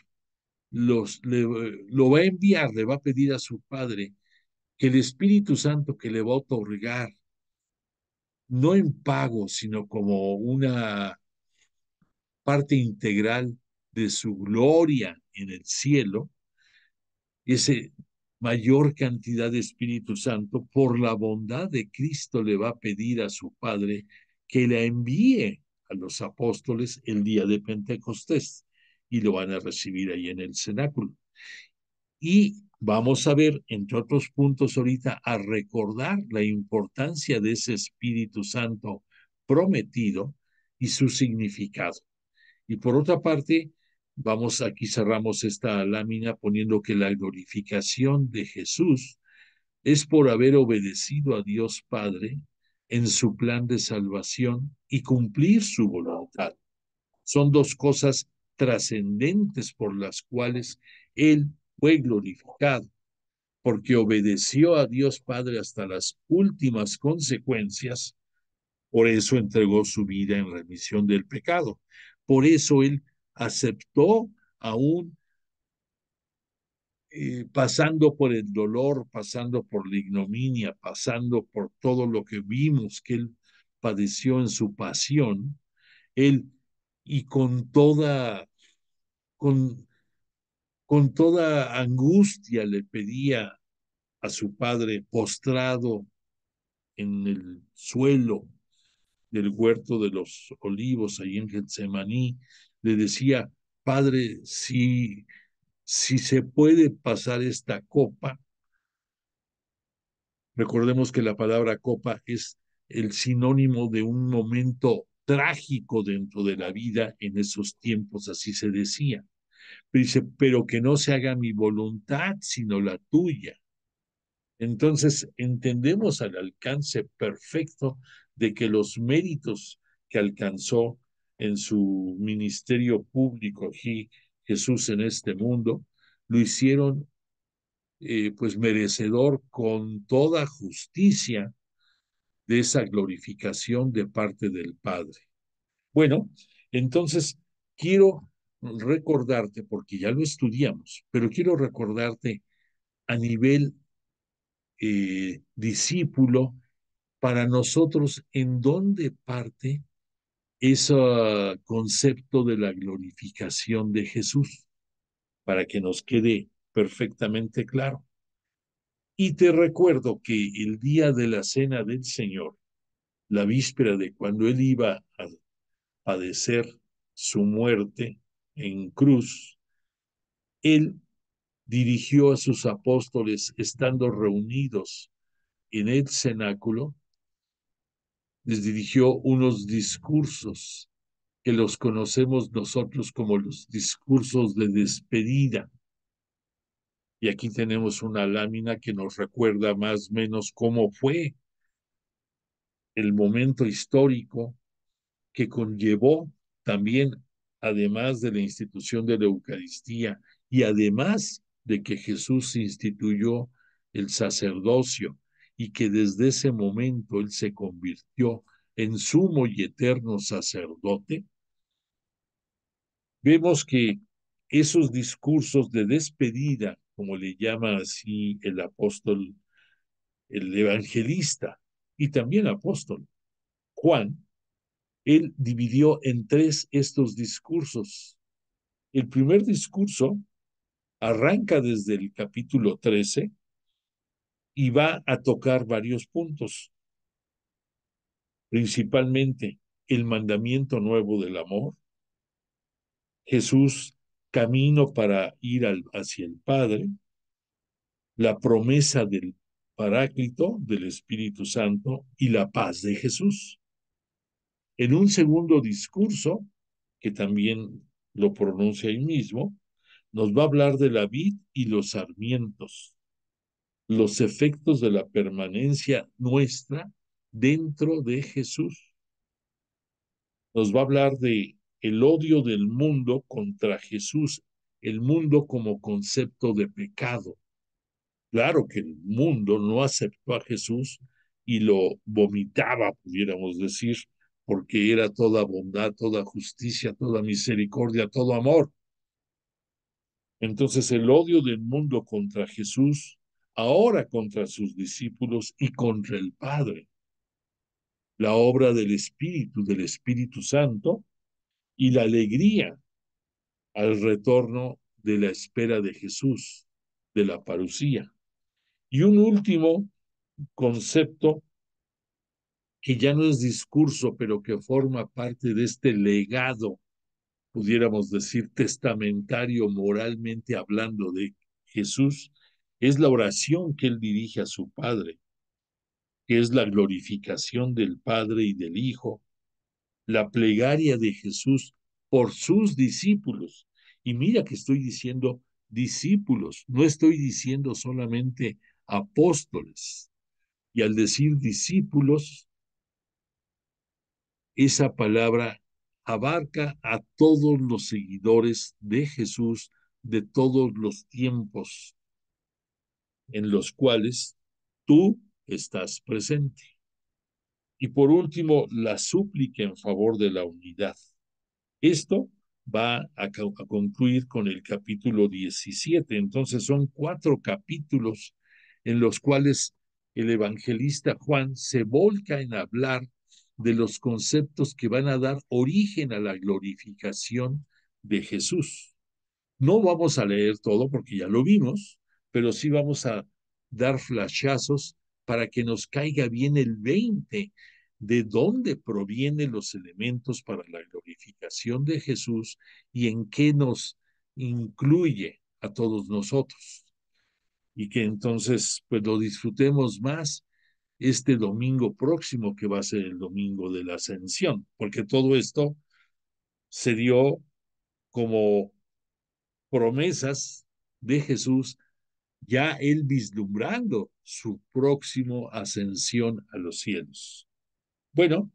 lo va a enviar, le va a pedir a su Padre que el Espíritu Santo que le va a otorgar, no en pago, sino como una parte integral de su gloria en el cielo, ese mayor cantidad de Espíritu Santo, por la bondad de Cristo le va a pedir a su Padre que la envíe a los apóstoles el día de Pentecostés, y lo van a recibir ahí en el cenáculo. Y vamos a ver, entre otros puntos ahorita, a recordar la importancia de ese Espíritu Santo prometido y su significado. Y por otra parte, vamos, aquí cerramos esta lámina poniendo que la glorificación de Jesús es por haber obedecido a Dios Padre en su plan de salvación y cumplir su voluntad. Son dos cosas trascendentes por las cuales Él fue glorificado, porque obedeció a Dios Padre hasta las últimas consecuencias. Por eso entregó su vida en remisión del pecado. Por eso Él aceptó, aún pasando por el dolor, pasando por la ignominia, pasando por todo lo que vimos que Él padeció en su pasión. Él, y con, con toda angustia, le pedía a su Padre, postrado en el suelo del huerto de los olivos, ahí en Getsemaní, le decía: Padre, si se puede pasar esta copa. Recordemos que la palabra copa es el sinónimo de un momento trágico dentro de la vida en esos tiempos, así se decía. Pero dice: pero que no se haga mi voluntad, sino la tuya. Entonces entendemos al alcance perfecto de que los méritos que alcanzó en su ministerio público aquí Jesús en este mundo, lo hicieron pues merecedor con toda justicia de esa glorificación de parte del Padre. Bueno, entonces quiero recordarte, porque ya lo estudiamos, pero quiero recordarte a nivel discípulo, para nosotros, en dónde parte ese concepto de la glorificación de Jesús, para que nos quede perfectamente claro. Y te recuerdo que el día de la cena del Señor, la víspera de cuando Él iba a padecer su muerte en cruz, Él dirigió a sus apóstoles, estando reunidos en el cenáculo, les dirigió unos discursos que los conocemos nosotros como los discursos de despedida. Y aquí tenemos una lámina que nos recuerda más o menos cómo fue el momento histórico que conllevó también, además de la institución de la Eucaristía y además de que Jesús instituyó el sacerdocio y que desde ese momento Él se convirtió en sumo y eterno sacerdote. Vemos que esos discursos de despedida, como le llama así el apóstol, el evangelista, y también apóstol. Juan, él dividió en tres estos discursos. El primer discurso arranca desde el capítulo 13 y va a tocar varios puntos, principalmente el mandamiento nuevo del amor, Jesús camino para ir hacia el Padre, la promesa del Paráclito, del Espíritu Santo y la paz de Jesús. En un segundo discurso, que también lo pronuncia ahí mismo, nos va a hablar de la vid y los sarmientos, los efectos de la permanencia nuestra dentro de Jesús. Nos va a hablar de el odio del mundo contra Jesús, el mundo como concepto de pecado. Claro que el mundo no aceptó a Jesús y lo vomitaba, pudiéramos decir, porque era toda bondad, toda justicia, toda misericordia, todo amor. Entonces el odio del mundo contra Jesús, ahora contra sus discípulos y contra el Padre. La obra del Espíritu Santo y la alegría al retorno de la espera de Jesús, de la parucía. Y un último concepto que ya no es discurso, pero que forma parte de este legado, pudiéramos decir, testamentario, moralmente hablando de Jesús, es la oración que él dirige a su Padre, que es la glorificación del Padre y del Hijo, la plegaria de Jesús por sus discípulos. Y mira que estoy diciendo discípulos, no estoy diciendo solamente apóstoles. Y al decir discípulos, esa palabra abarca a todos los seguidores de Jesús de todos los tiempos en los cuales tú estás presente. Y por último, la súplica en favor de la unidad. Esto va a concluir con el capítulo 17. Entonces son 4 capítulos en los cuales el evangelista Juan se volca en hablar de los conceptos que van a dar origen a la glorificación de Jesús. No vamos a leer todo porque ya lo vimos, pero sí vamos a dar flashazos para que nos caiga bien el 20 de dónde provienen los elementos para la glorificación de Jesús y en qué nos incluye a todos nosotros. Y que entonces pues lo disfrutemos más este domingo próximo, que va a ser el domingo de la Ascensión, porque todo esto se dio como promesas de Jesús, ya él vislumbrando su próximo ascensión a los cielos. Bueno,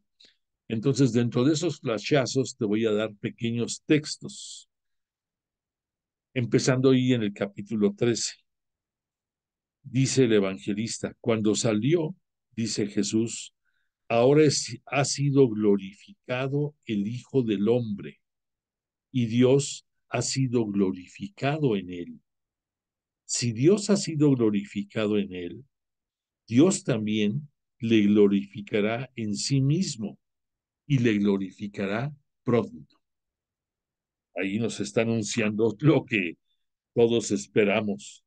entonces dentro de esos flashazos te voy a dar pequeños textos, empezando ahí en el capítulo 13. Dice el evangelista, cuando salió, dice Jesús, ahora ha sido glorificado el Hijo del Hombre y Dios ha sido glorificado en él. Si Dios ha sido glorificado en él, Dios también le glorificará en sí mismo y le glorificará pronto. Ahí nos está anunciando lo que todos esperamos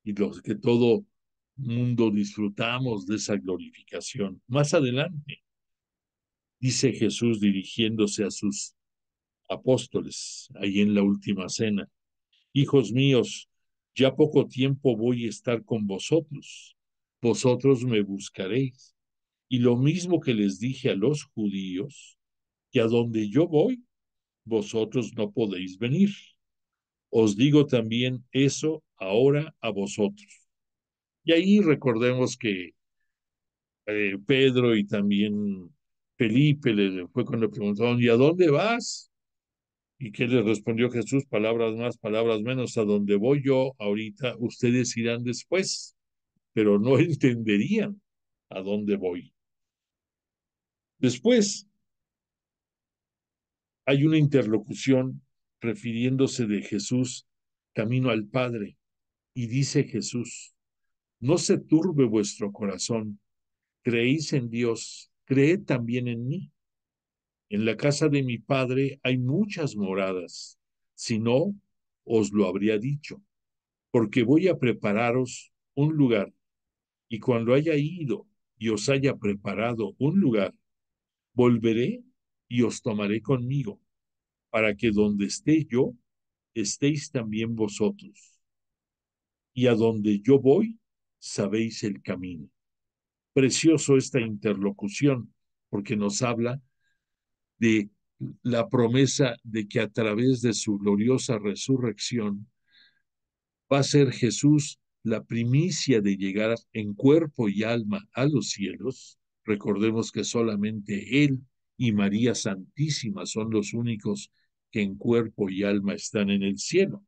y lo que todo mundo disfrutamos de esa glorificación. Más adelante, dice Jesús dirigiéndose a sus apóstoles, ahí en la última cena, hijos míos, ya poco tiempo voy a estar con vosotros. Vosotros me buscaréis. Y lo mismo que les dije a los judíos, que a donde yo voy, vosotros no podéis venir. Os digo también eso ahora a vosotros. Y ahí recordemos que Pedro y también Felipe fue cuando le preguntaron, ¿y a dónde vas? ¿Y qué les respondió Jesús? Palabras más, palabras menos. A donde voy yo ahorita, ustedes irán después, pero no entenderían a dónde voy. Después hay una interlocución refiriéndose de Jesús camino al Padre. Y dice Jesús, no se turbe vuestro corazón, creéis en Dios, creed también en mí. En la casa de mi Padre hay muchas moradas. Si no, os lo habría dicho, porque voy a prepararos un lugar, y cuando haya ido y os haya preparado un lugar, volveré y os tomaré conmigo, para que donde esté yo, estéis también vosotros. Y a donde yo voy, sabéis el camino. Precioso esta interlocución, porque nos habla de la promesa de que a través de su gloriosa resurrección va a ser Jesús la primicia de llegar en cuerpo y alma a los cielos. Recordemos que solamente Él y María Santísima son los únicos que en cuerpo y alma están en el cielo.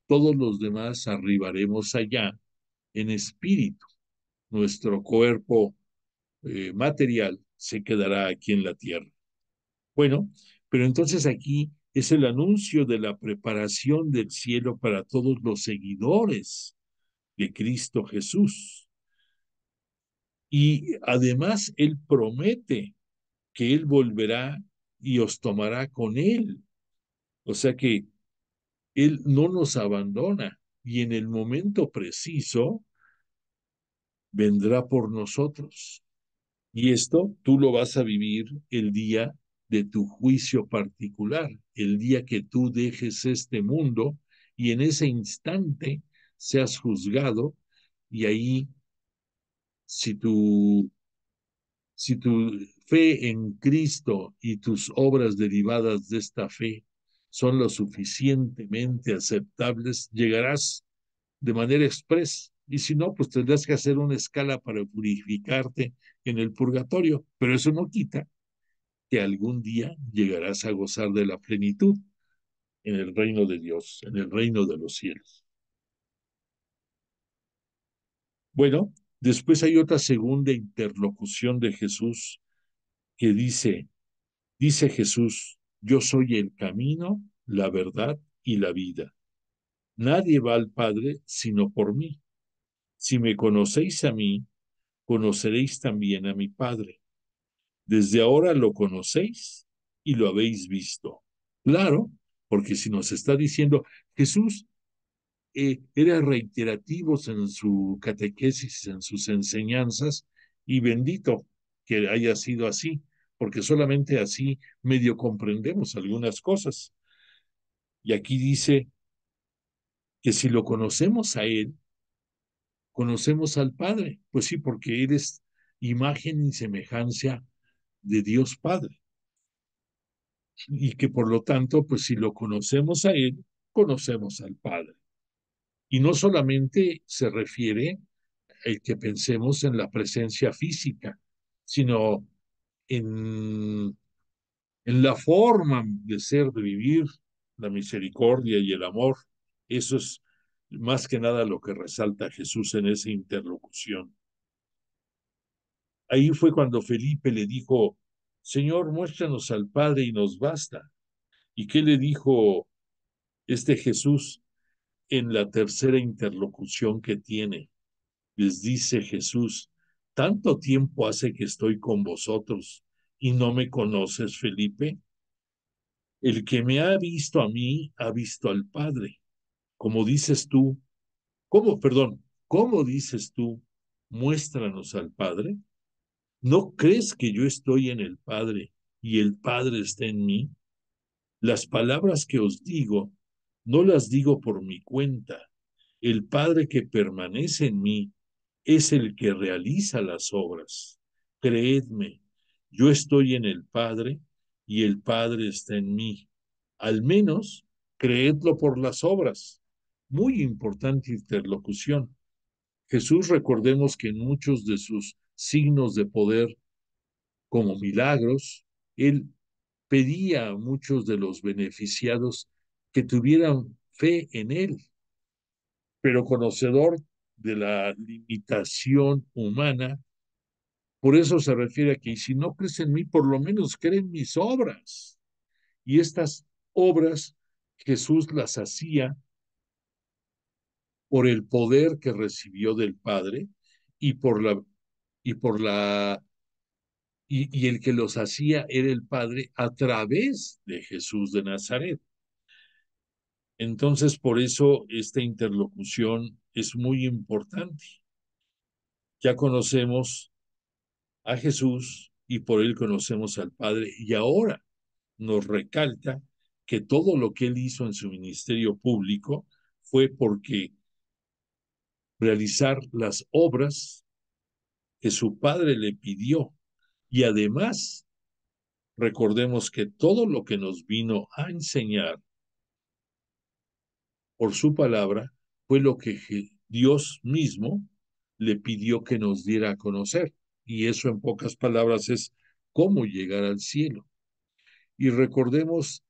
Todos los demás arribaremos allá en espíritu. Nuestro cuerpo material se quedará aquí en la tierra. Bueno, pero entonces aquí es el anuncio de la preparación del cielo para todos los seguidores de Cristo Jesús. Y además Él promete que Él volverá y os tomará con Él. O sea que Él no nos abandona y en el momento preciso vendrá por nosotros. Y esto tú lo vas a vivir el día de tu juicio particular, el día que tú dejes este mundo y en ese instante seas juzgado y ahí si tu, si tu fe en Cristo y tus obras derivadas de esta fe son lo suficientemente aceptables, llegarás de manera express. Y si no, pues tendrás que hacer una escala para purificarte en el purgatorio. Pero eso no quita que algún día llegarás a gozar de la plenitud en el reino de Dios, en el reino de los cielos. Bueno, después hay otra segunda interlocución de Jesús que dice Jesús, yo soy el camino, la verdad y la vida. Nadie va al Padre sino por mí. Si me conocéis a mí, conoceréis también a mi Padre. Desde ahora lo conocéis y lo habéis visto. Claro, porque si nos está diciendo, Jesús era reiterativos en su catequesis, en sus enseñanzas, y bendito que haya sido así, porque solamente así medio comprendemos algunas cosas. Y aquí dice que si lo conocemos a Él, conocemos al Padre. Pues sí, porque Él es imagen y semejanza de Dios Padre. Y que por lo tanto, pues si lo conocemos a Él, conocemos al Padre. Y no solamente se refiere el que pensemos en la presencia física, sino en, en la forma de ser, de vivir, la misericordia y el amor. Eso es más que nada lo que resalta Jesús en esa interlocución. Ahí fue cuando Felipe le dijo, Señor, muéstranos al Padre y nos basta. ¿Y qué le dijo este Jesús en la tercera interlocución que tiene? Les dice Jesús, ¿tanto tiempo hace que estoy con vosotros y no me conoces, Felipe? El que me ha visto a mí, ha visto al Padre. Como dices tú, ¿cómo dices tú, muéstranos al Padre? ¿No crees que yo estoy en el Padre y el Padre está en mí? Las palabras que os digo, no las digo por mi cuenta. El Padre que permanece en mí es el que realiza las obras. Creedme, yo estoy en el Padre y el Padre está en mí. Al menos creedlo por las obras. Muy importante interlocución. Jesús, recordemos que en muchos de sus signos de poder, como milagros, él pedía a muchos de los beneficiados que tuvieran fe en él, pero conocedor de la limitación humana. Por eso se refiere a que, y si no crees en mí, por lo menos creen mis obras. Y estas obras Jesús las hacía por el poder que recibió del Padre y por la y y el que los hacía era el Padre a través de Jesús de Nazaret. Entonces, por eso esta interlocución es muy importante. Ya conocemos a Jesús y por él conocemos al Padre y ahora nos recalca que todo lo que él hizo en su ministerio público fue porque realizar las obras que su Padre le pidió. Y además, recordemos que todo lo que nos vino a enseñar por su palabra fue lo que Dios mismo le pidió que nos diera a conocer. Y eso en pocas palabras es cómo llegar al cielo. Y recordemos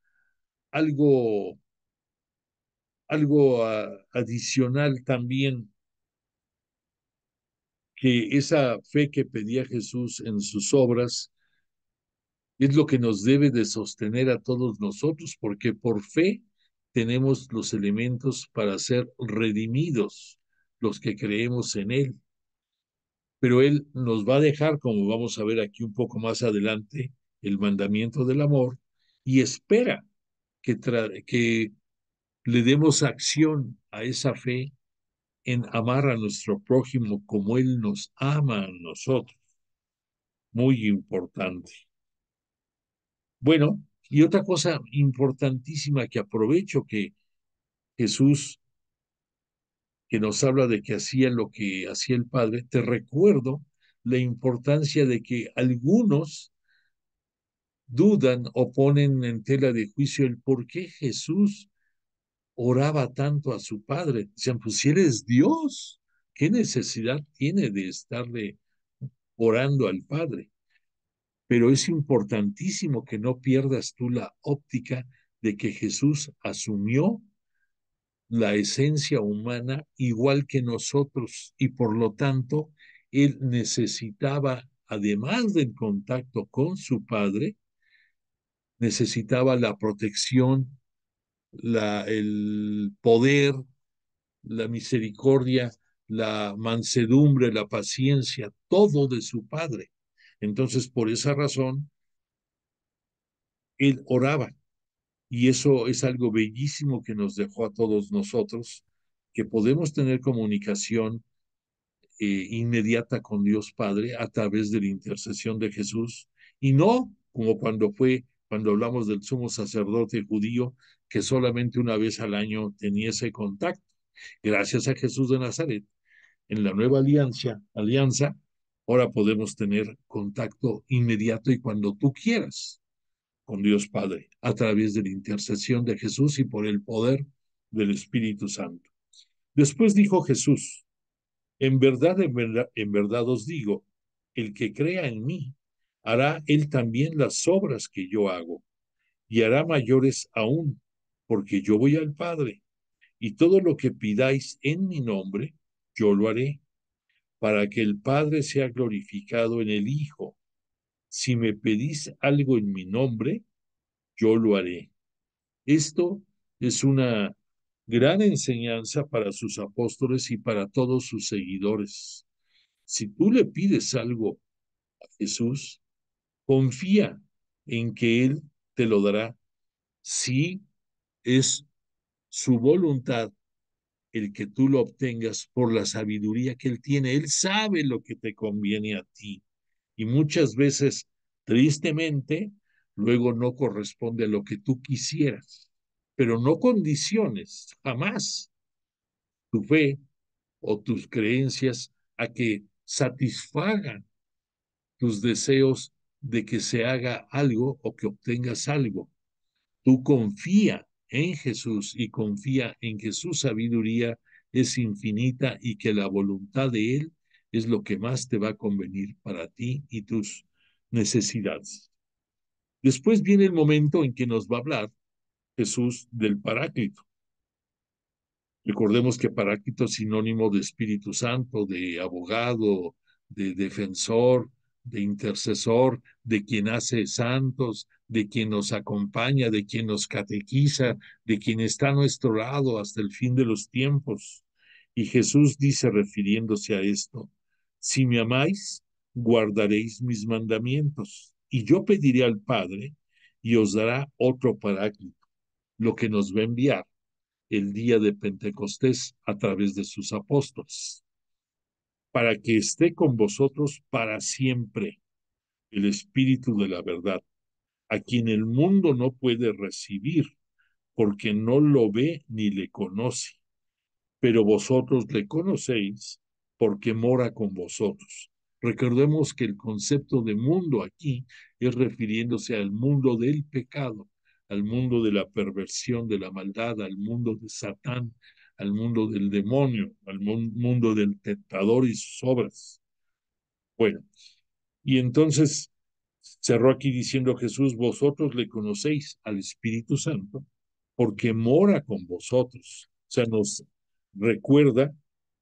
algo, adicional también, que esa fe que pedía Jesús en sus obras es lo que nos debe de sostener a todos nosotros, porque por fe tenemos los elementos para ser redimidos, los que creemos en Él. Pero Él nos va a dejar, como vamos a ver aquí un poco más adelante, el mandamiento del amor y espera que le demos acción a esa fe en amar a nuestro prójimo como Él nos ama a nosotros. Muy importante. Bueno, y otra cosa importantísima que aprovecho que Jesús, que nos habla de que hacía lo que hacía el Padre, te recuerdo la importancia de que algunos dudan o ponen en tela de juicio el por qué Jesús oraba tanto a su Padre. Dicen, pues si Él es Dios, ¿qué necesidad tiene de estarle orando al Padre? Pero es importantísimo que no pierdas tú la óptica de que Jesús asumió la esencia humana igual que nosotros y por lo tanto él necesitaba, además del contacto con su Padre, necesitaba la protección, el poder, la misericordia, la mansedumbre, la paciencia, todo de su Padre. Entonces, por esa razón, él oraba. Y eso es algo bellísimo que nos dejó a todos nosotros, que podemos tener comunicación inmediata con Dios Padre a través de la intercesión de Jesús, y no como cuando hablamos del sumo sacerdote judío, que solamente una vez al año tenía ese contacto. Gracias a Jesús de Nazaret, en la nueva alianza, ahora podemos tener contacto inmediato y cuando tú quieras con Dios Padre, a través de la intercesión de Jesús y por el poder del Espíritu Santo. Después dijo Jesús, en verdad os digo, el que crea en mí, hará él también las obras que yo hago, y hará mayores aún, porque yo voy al Padre, y todo lo que pidáis en mi nombre, yo lo haré, para que el Padre sea glorificado en el Hijo. Si me pedís algo en mi nombre, yo lo haré. Esto es una gran enseñanza para sus apóstoles y para todos sus seguidores. Si tú le pides algo a Jesús, confía en que Él te lo dará. Si es su voluntad el que tú lo obtengas por la sabiduría que Él tiene, Él sabe lo que te conviene a ti. Y muchas veces, tristemente, luego no corresponde a lo que tú quisieras. Pero no condiciones jamás tu fe o tus creencias a que satisfagan tus deseos de que se haga algo o que obtengas algo. Tú confía en Jesús y confía en que su sabiduría es infinita y que la voluntad de Él es lo que más te va a convenir para ti y tus necesidades. Después viene el momento en que nos va a hablar Jesús del Paráclito. Recordemos que Paráclito es sinónimo de Espíritu Santo, de abogado, de defensor, de intercesor, de quien hace santos, de quien nos acompaña, de quien nos catequiza, de quien está a nuestro lado hasta el fin de los tiempos. Y Jesús dice, refiriéndose a esto, si me amáis, guardaréis mis mandamientos. Y yo pediré al Padre y os dará otro paráclito, lo que nos va a enviar el día de Pentecostés a través de sus apóstoles, para que esté con vosotros para siempre el Espíritu de la verdad, a quien el mundo no puede recibir, porque no lo ve ni le conoce, pero vosotros le conocéis porque mora con vosotros. Recordemos que el concepto de mundo aquí es refiriéndose al mundo del pecado, al mundo de la perversión, de la maldad, al mundo de Satán, al mundo del demonio, al mundo del tentador y sus obras. Bueno, y entonces cerró aquí diciendo Jesús, vosotros le conocéis al Espíritu Santo porque mora con vosotros. O sea, nos recuerda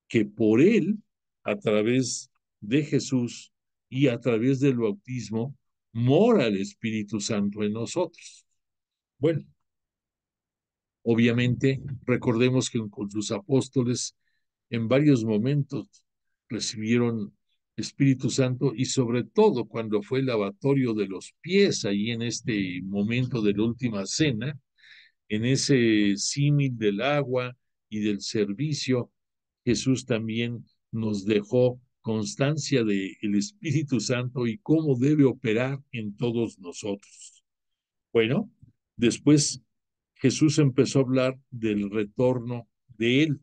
que por él, a través de Jesús y a través del bautismo, mora el Espíritu Santo en nosotros. Bueno, obviamente, recordemos que con sus apóstoles en varios momentos recibieron Espíritu Santo y sobre todo cuando fue el lavatorio de los pies, ahí en este momento de la última cena, en ese símil del agua y del servicio, Jesús también nos dejó constancia del Espíritu Santo y cómo debe operar en todos nosotros. Bueno, después Jesús empezó a hablar del retorno de Él,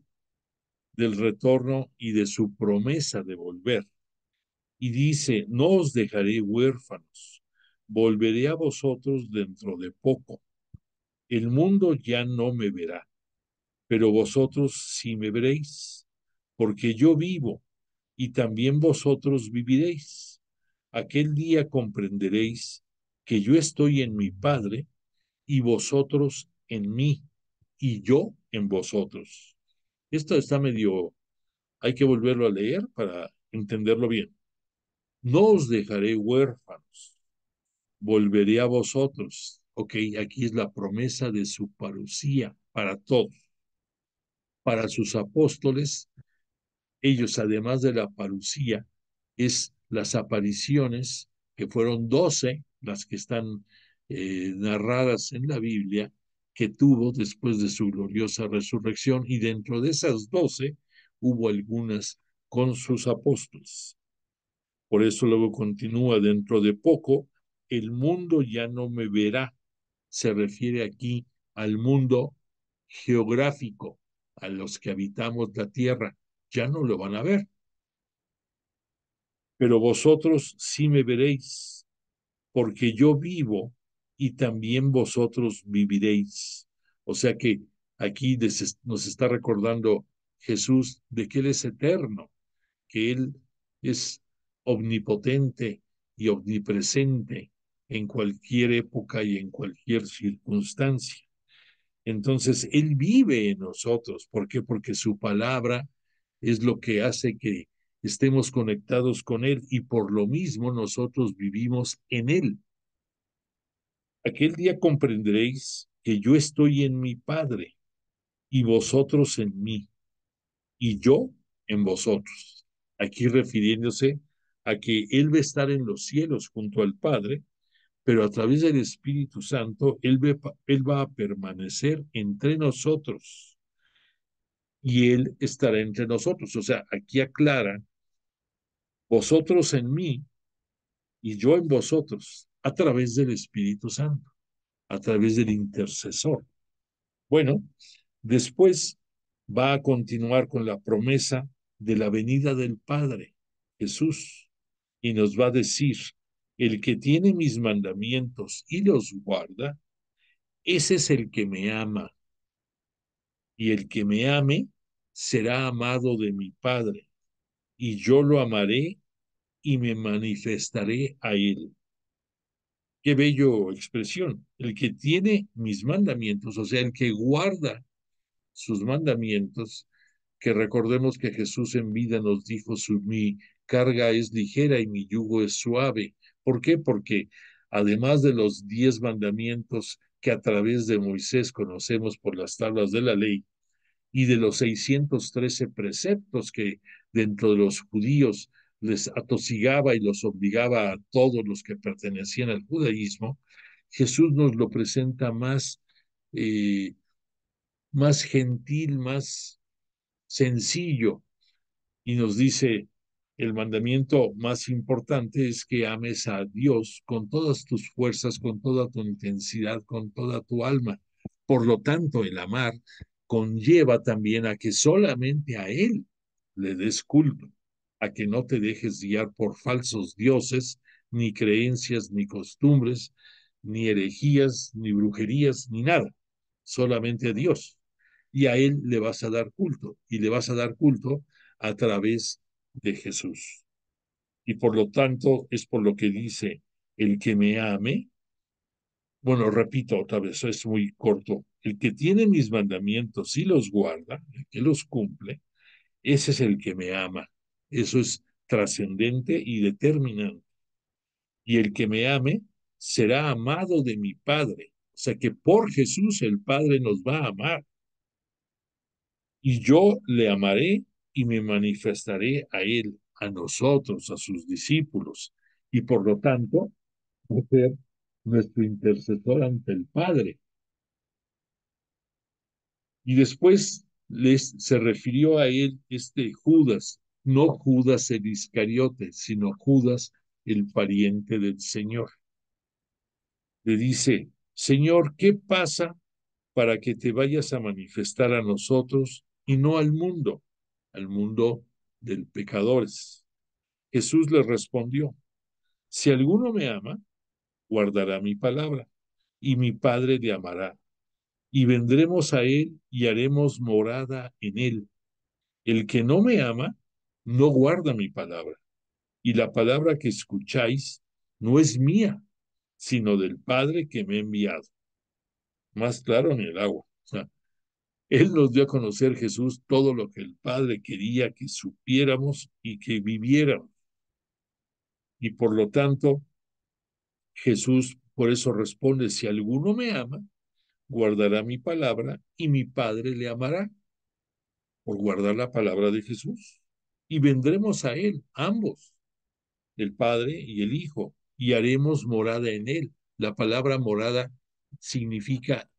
del retorno y de su promesa de volver. Y dice, no os dejaré huérfanos, volveré a vosotros dentro de poco. El mundo ya no me verá, pero vosotros sí me veréis, porque yo vivo y también vosotros viviréis. Aquel día comprenderéis que yo estoy en mi Padre y vosotros en mí y yo en vosotros. Esto está medio, hay que volverlo a leer para entenderlo bien. No os dejaré huérfanos, volveré a vosotros. Ok, aquí es la promesa de su parucía para todos. Para sus apóstoles, ellos, además de la parucía, es las apariciones, que fueron 12, las que están narradas en la Biblia, que tuvo después de su gloriosa resurrección, y dentro de esas 12 hubo algunas con sus apóstoles. Por eso luego continúa, dentro de poco, el mundo ya no me verá. Se refiere aquí al mundo geográfico, a los que habitamos la tierra, ya no lo van a ver. Pero vosotros sí me veréis, porque yo vivo y también vosotros viviréis. O sea que aquí nos está recordando Jesús de que Él es eterno, que Él es omnipotente y omnipresente en cualquier época y en cualquier circunstancia. Entonces, Él vive en nosotros. ¿Por qué? Porque su palabra es lo que hace que estemos conectados con Él y por lo mismo nosotros vivimos en Él. Aquel día comprenderéis que yo estoy en mi Padre y vosotros en mí y yo en vosotros. Aquí refiriéndose a que Él va a estar en los cielos junto al Padre, pero a través del Espíritu Santo, Él va a permanecer entre nosotros y Él estará entre nosotros. O sea, aquí aclara, vosotros en mí y yo en vosotros, a través del Espíritu Santo, a través del intercesor. Bueno, después va a continuar con la promesa de la venida del Padre, Jesús, y nos va a decir, el que tiene mis mandamientos y los guarda, ese es el que me ama, y el que me ame será amado de mi Padre, y yo lo amaré y me manifestaré a él. Qué bello expresión. El que tiene mis mandamientos, o sea, el que guarda sus mandamientos, que recordemos que Jesús en vida nos dijo, mi carga es ligera y mi yugo es suave. ¿Por qué? Porque además de los 10 mandamientos que a través de Moisés conocemos por las tablas de la ley, y de los 613 preceptos que dentro de los judíos les atosigaba y los obligaba a todos los que pertenecían al judaísmo, Jesús nos lo presenta eh, más gentil, más sencillo, y nos dice, el mandamiento más importante es que ames a Dios con todas tus fuerzas, con toda tu intensidad, con toda tu alma. Por lo tanto, el amar conlleva también a que solamente a Él le des culto, a que no te dejes guiar por falsos dioses, ni creencias, ni costumbres, ni herejías, ni brujerías, ni nada, solamente a Dios. Y a Él le vas a dar culto, y le vas a dar culto a través de Jesús. Y por lo tanto, es por lo que dice, el que me ame, bueno, repito otra vez, es muy corto, el que tiene mis mandamientos y los guarda, el que los cumple, ese es el que me ama. Eso es trascendente y determinante. Y el que me ame será amado de mi Padre. O sea que por Jesús el Padre nos va a amar. Y yo le amaré y me manifestaré a él, a nosotros, a sus discípulos. Y por lo tanto, va a ser nuestro intercesor ante el Padre. Y después se refirió a él este Judas, no Judas el Iscariote, sino Judas el pariente del Señor. Le dice, Señor, ¿qué pasa para que te vayas a manifestar a nosotros y no al mundo de pecadores? Jesús le respondió, si alguno me ama, guardará mi palabra, y mi Padre le amará, y vendremos a él y haremos morada en él. El que no me ama, no guarda mi palabra, y la palabra que escucháis no es mía, sino del Padre que me ha enviado. Más claro en el agua. O sea, Él nos dio a conocer, Jesús, todo lo que el Padre quería que supiéramos y que viviéramos. Y por lo tanto, Jesús por eso responde, si alguno me ama, guardará mi palabra y mi Padre le amará por guardar la palabra de Jesús. Y vendremos a Él, ambos, el Padre y el Hijo, y haremos morada en Él. La palabra morada significa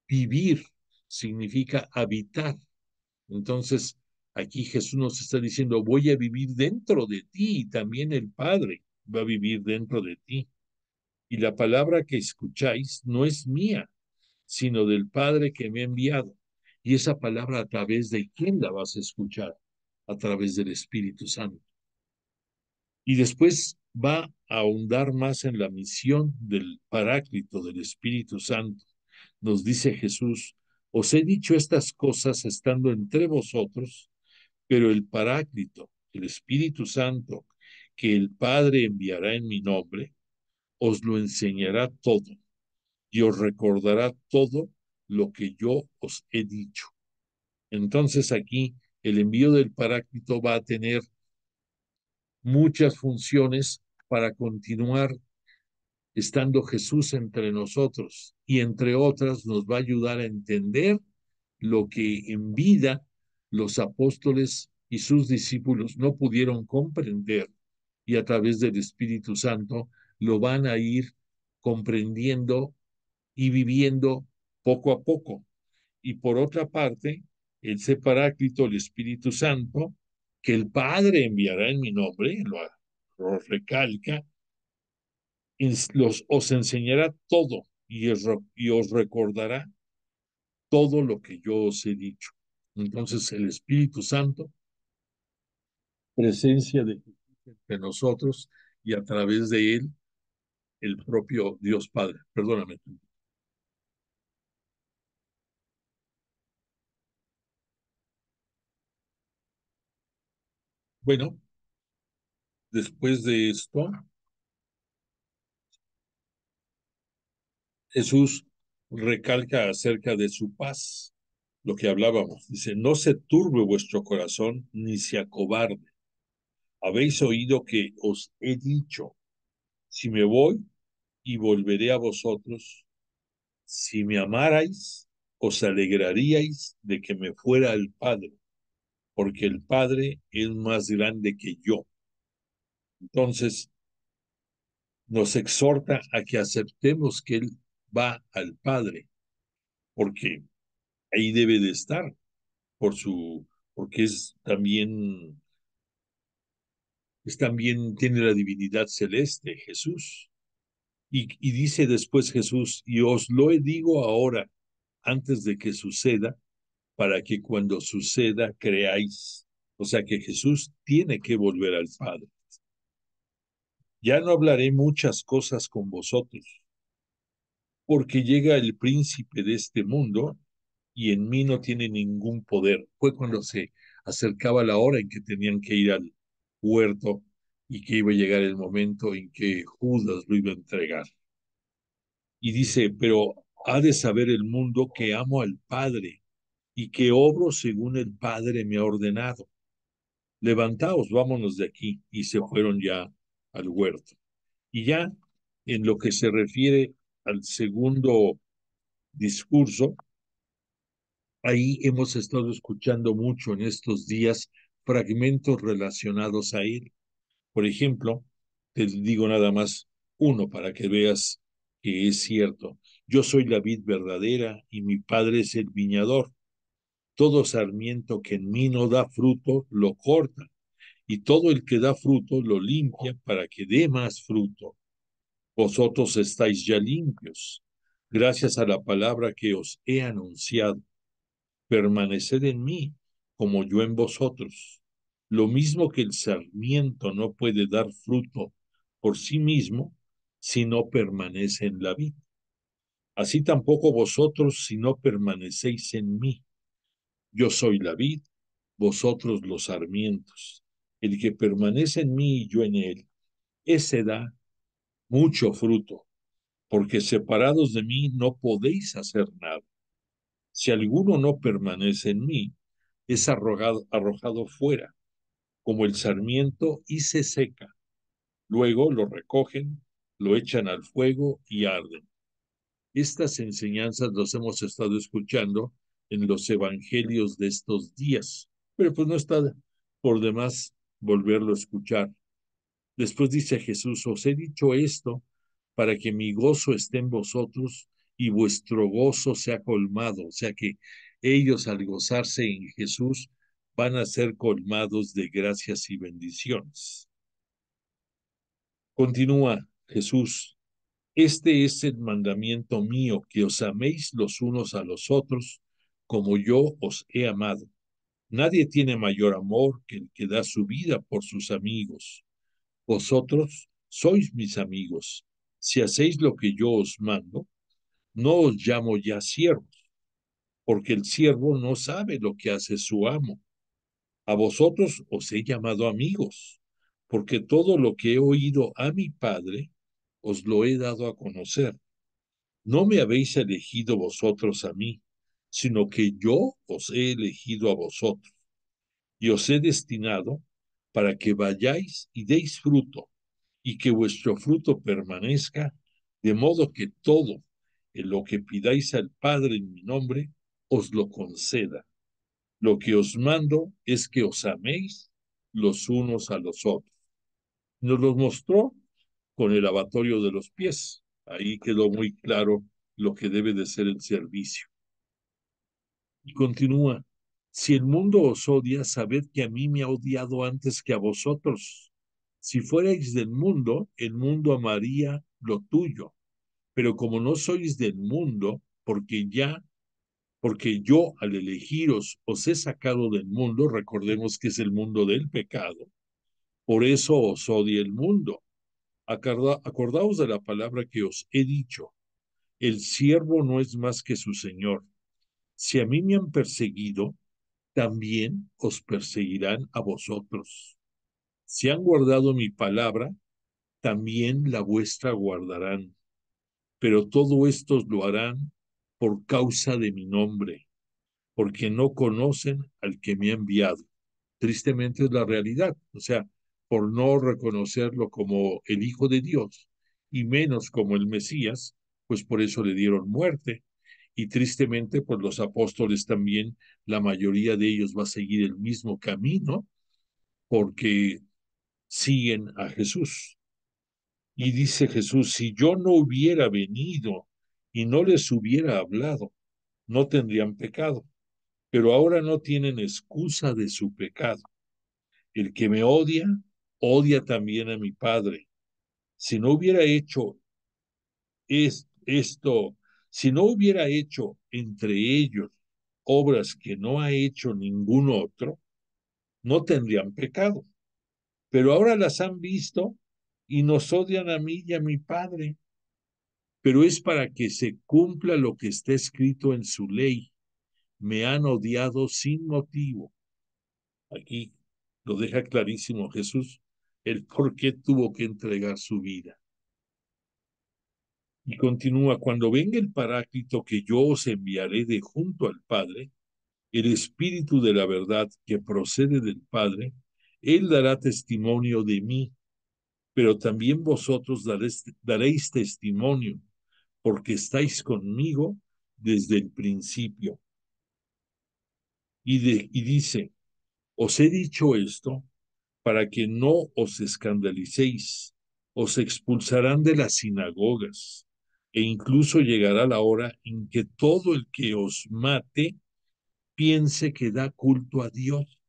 vivir, significa habitar. Entonces, aquí Jesús nos está diciendo, voy a vivir dentro de ti y también el Padre va a vivir dentro de ti. Y la palabra que escucháis no es mía, sino del Padre que me ha enviado. Y esa palabra, ¿a través de quién la vas a escuchar? A través del Espíritu Santo. Y después va a ahondar más en la misión del Paráclito, del Espíritu Santo. Nos dice Jesús, os he dicho estas cosas estando entre vosotros, pero el Paráclito, el Espíritu Santo, que el Padre enviará en mi nombre, os lo enseñará todo y os recordará todo lo que yo os he dicho. Entonces aquí el envío del Paráclito va a tener muchas funciones para continuar estando Jesús entre nosotros y entre otras nos va a ayudar a entender lo que en vida los apóstoles y sus discípulos no pudieron comprender y a través del Espíritu Santo lo van a ir comprendiendo y viviendo poco a poco. Y por otra parte, el Paráclito, el Espíritu Santo, que el Padre enviará en mi nombre, lo recalca, os enseñará todo y os recordará todo lo que yo os he dicho. Entonces, el Espíritu Santo, presencia de Jesús entre nosotros y a través de él, el propio Dios Padre. Perdóname. Bueno, después de esto, Jesús recalca acerca de su paz, lo que hablábamos. Dice, no se turbe vuestro corazón ni se acobarde. Habéis oído que os he dicho, si me voy y volveré a vosotros, si me amarais, os alegraríais de que me fuera al Padre, porque el Padre es más grande que yo. Entonces, nos exhorta a que aceptemos que Él va al Padre, porque ahí debe de estar, porque tiene la divinidad celeste, Jesús. Y dice después Jesús, y os lo digo ahora, antes de que suceda, para que cuando suceda creáis. O sea que Jesús tiene que volver al Padre. Ya no hablaré muchas cosas con vosotros, porque llega el príncipe de este mundo y en mí no tiene ningún poder. Fue cuando se acercaba la hora en que tenían que ir al huerto y que iba a llegar el momento en que Judas lo iba a entregar. Y dice, pero ha de saber el mundo que amo al Padre y que obro según el Padre me ha ordenado. Levantaos, vámonos de aquí. Y se fueron ya al huerto. Y ya en lo que se refiere al segundo discurso, ahí hemos estado escuchando mucho en estos días fragmentos relacionados a él. Por ejemplo, te digo nada más uno para que veas que es cierto. Yo soy la vid verdadera y mi padre es el viñador. Todo sarmiento que en mí no da fruto, lo corta, y todo el que da fruto lo limpia para que dé más fruto. Vosotros estáis ya limpios, gracias a la palabra que os he anunciado. Permaneced en mí, como yo en vosotros. Lo mismo que el sarmiento no puede dar fruto por sí mismo si no permanece en la vid. Así tampoco vosotros si no permanecéis en mí. Yo soy la vid, vosotros los sarmientos. El que permanece en mí y yo en él, ese da mucho fruto, porque separados de mí no podéis hacer nada. Si alguno no permanece en mí, es arrojado fuera, como el sarmiento, y se seca. Luego lo recogen, lo echan al fuego y arden. Estas enseñanzas las hemos estado escuchando en los evangelios de estos días, pero pues no está por demás volverlo a escuchar. Después dice Jesús, os he dicho esto para que mi gozo esté en vosotros y vuestro gozo sea colmado. O sea que ellos al gozarse en Jesús van a ser colmados de gracias y bendiciones. Continúa Jesús, este es el mandamiento mío, que os améis los unos a los otros como yo os he amado. Nadie tiene mayor amor que el que da su vida por sus amigos. Vosotros sois mis amigos, si hacéis lo que yo os mando. No os llamo ya siervos, porque el siervo no sabe lo que hace su amo. A vosotros os he llamado amigos, porque todo lo que he oído a mi Padre os lo he dado a conocer. No me habéis elegido vosotros a mí, sino que yo os he elegido a vosotros, y os he destinado para que vayáis y deis fruto, y que vuestro fruto permanezca, de modo que todo en lo que pidáis al Padre en mi nombre, os lo conceda. Lo que os mando es que os améis los unos a los otros. Nos los mostró con el lavatorio de los pies. Ahí quedó muy claro lo que debe de ser el servicio. Y continúa, si el mundo os odia, sabed que a mí me ha odiado antes que a vosotros. Si fuerais del mundo, el mundo amaría lo tuyo. Pero como no sois del mundo, porque yo al elegiros os he sacado del mundo, recordemos que es el mundo del pecado, por eso os odia el mundo. Acordaos de la palabra que os he dicho, el siervo no es más que su señor. Si a mí me han perseguido, también os perseguirán a vosotros. Si han guardado mi palabra, también la vuestra guardarán. Pero todo esto lo harán por causa de mi nombre, porque no conocen al que me ha enviado. Tristemente es la realidad, o sea, por no reconocerlo como el Hijo de Dios y menos como el Mesías, pues por eso le dieron muerte. Y tristemente, pues los apóstoles también, la mayoría de ellos va a seguir el mismo camino, porque siguen a Jesús. Y dice Jesús, si yo no hubiera venido y no les hubiera hablado, no tendrían pecado, pero ahora no tienen excusa de su pecado. El que me odia, odia también a mi Padre. Si no hubiera hecho esto, si no hubiera hecho entre ellos obras que no ha hecho ningún otro, no tendrían pecado. Pero ahora las han visto y nos odian a mí y a mi Padre. Pero es para que se cumpla lo que está escrito en su ley. Me han odiado sin motivo. Aquí lo deja clarísimo Jesús, el por qué tuvo que entregar su vida. Y continúa, cuando venga el Paráclito que yo os enviaré de junto al Padre, el Espíritu de la verdad que procede del Padre, Él dará testimonio de mí, pero también vosotros daréis testimonio, porque estáis conmigo desde el principio. Y dice, os he dicho esto para que no os escandalicéis, os expulsarán de las sinagogas, e incluso llegará la hora en que todo el que os mate piense que da culto a Dios.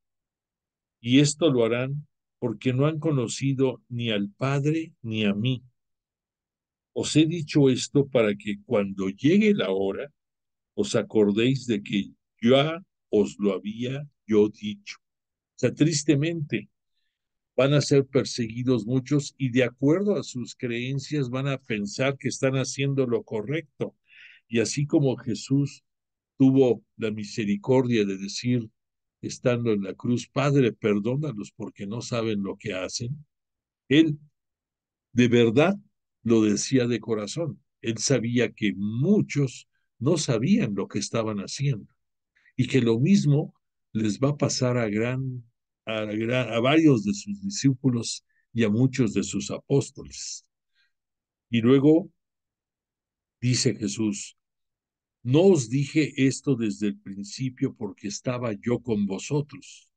Y esto lo harán porque no han conocido ni al Padre ni a mí. Os he dicho esto para que cuando llegue la hora, os acordéis de que ya os lo había yo dicho. O sea, tristemente, van a ser perseguidos muchos y de acuerdo a sus creencias van a pensar que están haciendo lo correcto. Y así como Jesús tuvo la misericordia de decir, estando en la cruz, Padre, perdónalos porque no saben lo que hacen, él de verdad lo decía de corazón. Él sabía que muchos no sabían lo que estaban haciendo y que lo mismo les va a pasar a varios de sus discípulos y a muchos de sus apóstoles. Y luego dice Jesús, no os dije esto desde el principio porque estaba yo con vosotros,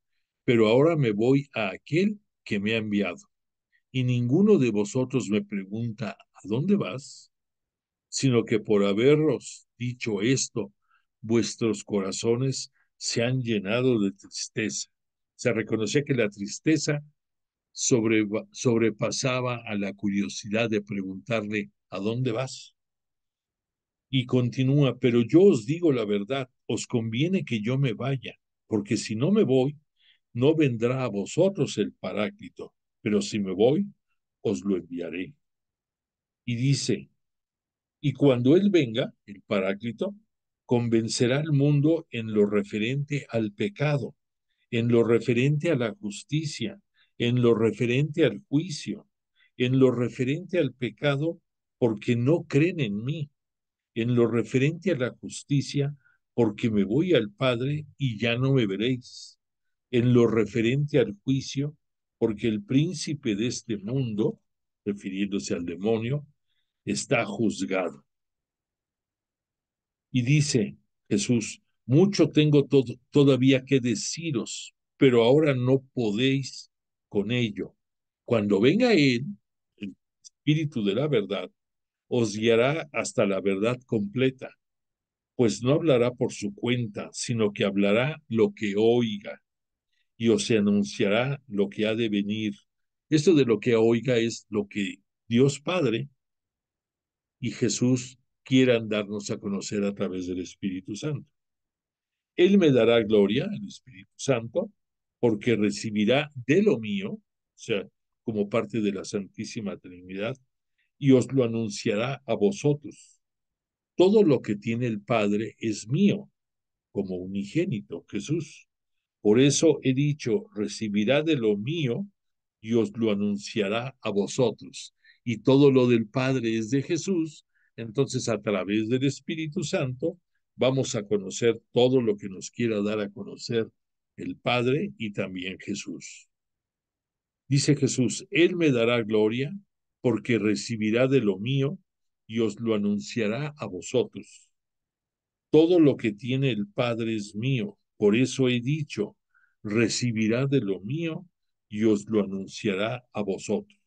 pero ahora me voy a aquel que me ha enviado. Y ninguno de vosotros me pregunta, ¿a dónde vas? Sino que por haberos dicho esto, vuestros corazones se han llenado de tristeza. Se reconocía que la tristeza sobrepasaba a la curiosidad de preguntarle, ¿a dónde vas? Y continúa, pero yo os digo la verdad, os conviene que yo me vaya, porque si no me voy, no vendrá a vosotros el Paráclito, pero si me voy, os lo enviaré. Y dice, y cuando Él venga, el Paráclito, convencerá al mundo en lo referente al pecado, en lo referente a la justicia, en lo referente al juicio, en lo referente al pecado, porque no creen en mí, en lo referente a la justicia, porque me voy al Padre y ya no me veréis, en lo referente al juicio, porque el príncipe de este mundo, refiriéndose al demonio, está juzgado. Y dice Jesús, mucho tengo todavía que deciros, pero ahora no podéis con ello. Cuando venga Él, el Espíritu de la verdad, os guiará hasta la verdad completa, pues no hablará por su cuenta, sino que hablará lo que oiga y os anunciará lo que ha de venir. Esto de lo que oiga es lo que Dios Padre y Jesús quieran darnos a conocer a través del Espíritu Santo. Él me dará gloria, el Espíritu Santo, porque recibirá de lo mío, o sea, como parte de la Santísima Trinidad, y os lo anunciará a vosotros. Todo lo que tiene el Padre es mío, como unigénito, Jesús. Por eso he dicho, recibirá de lo mío y os lo anunciará a vosotros. Y todo lo del Padre es de Jesús, entonces a través del Espíritu Santo vamos a conocer todo lo que nos quiera dar a conocer el Padre y también Jesús. Dice Jesús, Él me dará gloria porque recibirá de lo mío y os lo anunciará a vosotros. Todo lo que tiene el Padre es mío, por eso he dicho, recibirá de lo mío y os lo anunciará a vosotros.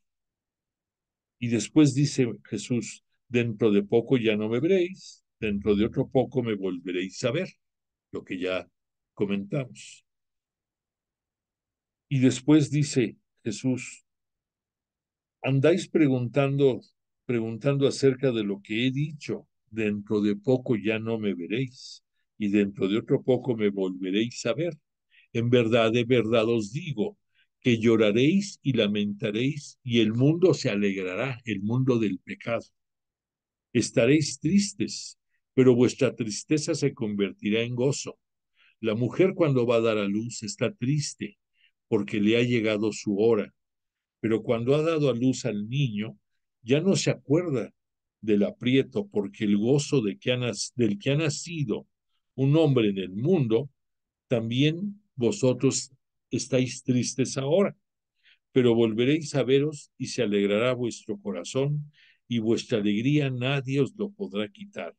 Y después dice Jesús, dentro de poco ya no me veréis, dentro de otro poco me volveréis a ver, lo que ya comentamos. Y después dice Jesús, andáis preguntando acerca de lo que he dicho, dentro de poco ya no me veréis, y dentro de otro poco me volveréis a ver. De verdad os digo, que lloraréis y lamentaréis, y el mundo se alegrará, el mundo del pecado. Estaréis tristes, pero vuestra tristeza se convertirá en gozo. La mujer cuando va a dar a luz está triste, porque le ha llegado su hora, pero cuando ha dado a luz al niño, ya no se acuerda del aprieto, porque el gozo del que ha nacido un hombre en el mundo, también vosotros estáis tristes ahora, pero volveréis a veros y se alegrará vuestro corazón, y vuestra alegría nadie os lo podrá quitar.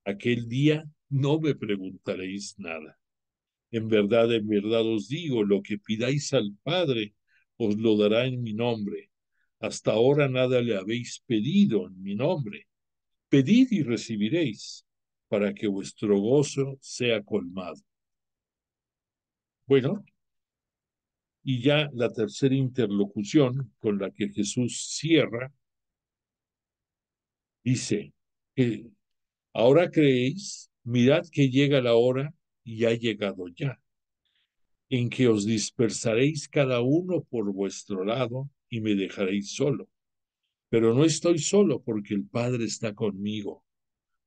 Aquel día no me preguntaréis nada. En verdad os digo, lo que pidáis al Padre, os lo dará en mi nombre. Hasta ahora nada le habéis pedido en mi nombre. Pedid y recibiréis, para que vuestro gozo sea colmado. Bueno, y ya la tercera interlocución con la que Jesús cierra, dice que ahora creéis, mirad que llega la hora y ha llegado ya, en que os dispersaréis cada uno por vuestro lado y me dejaréis solo. Pero no estoy solo porque el Padre está conmigo.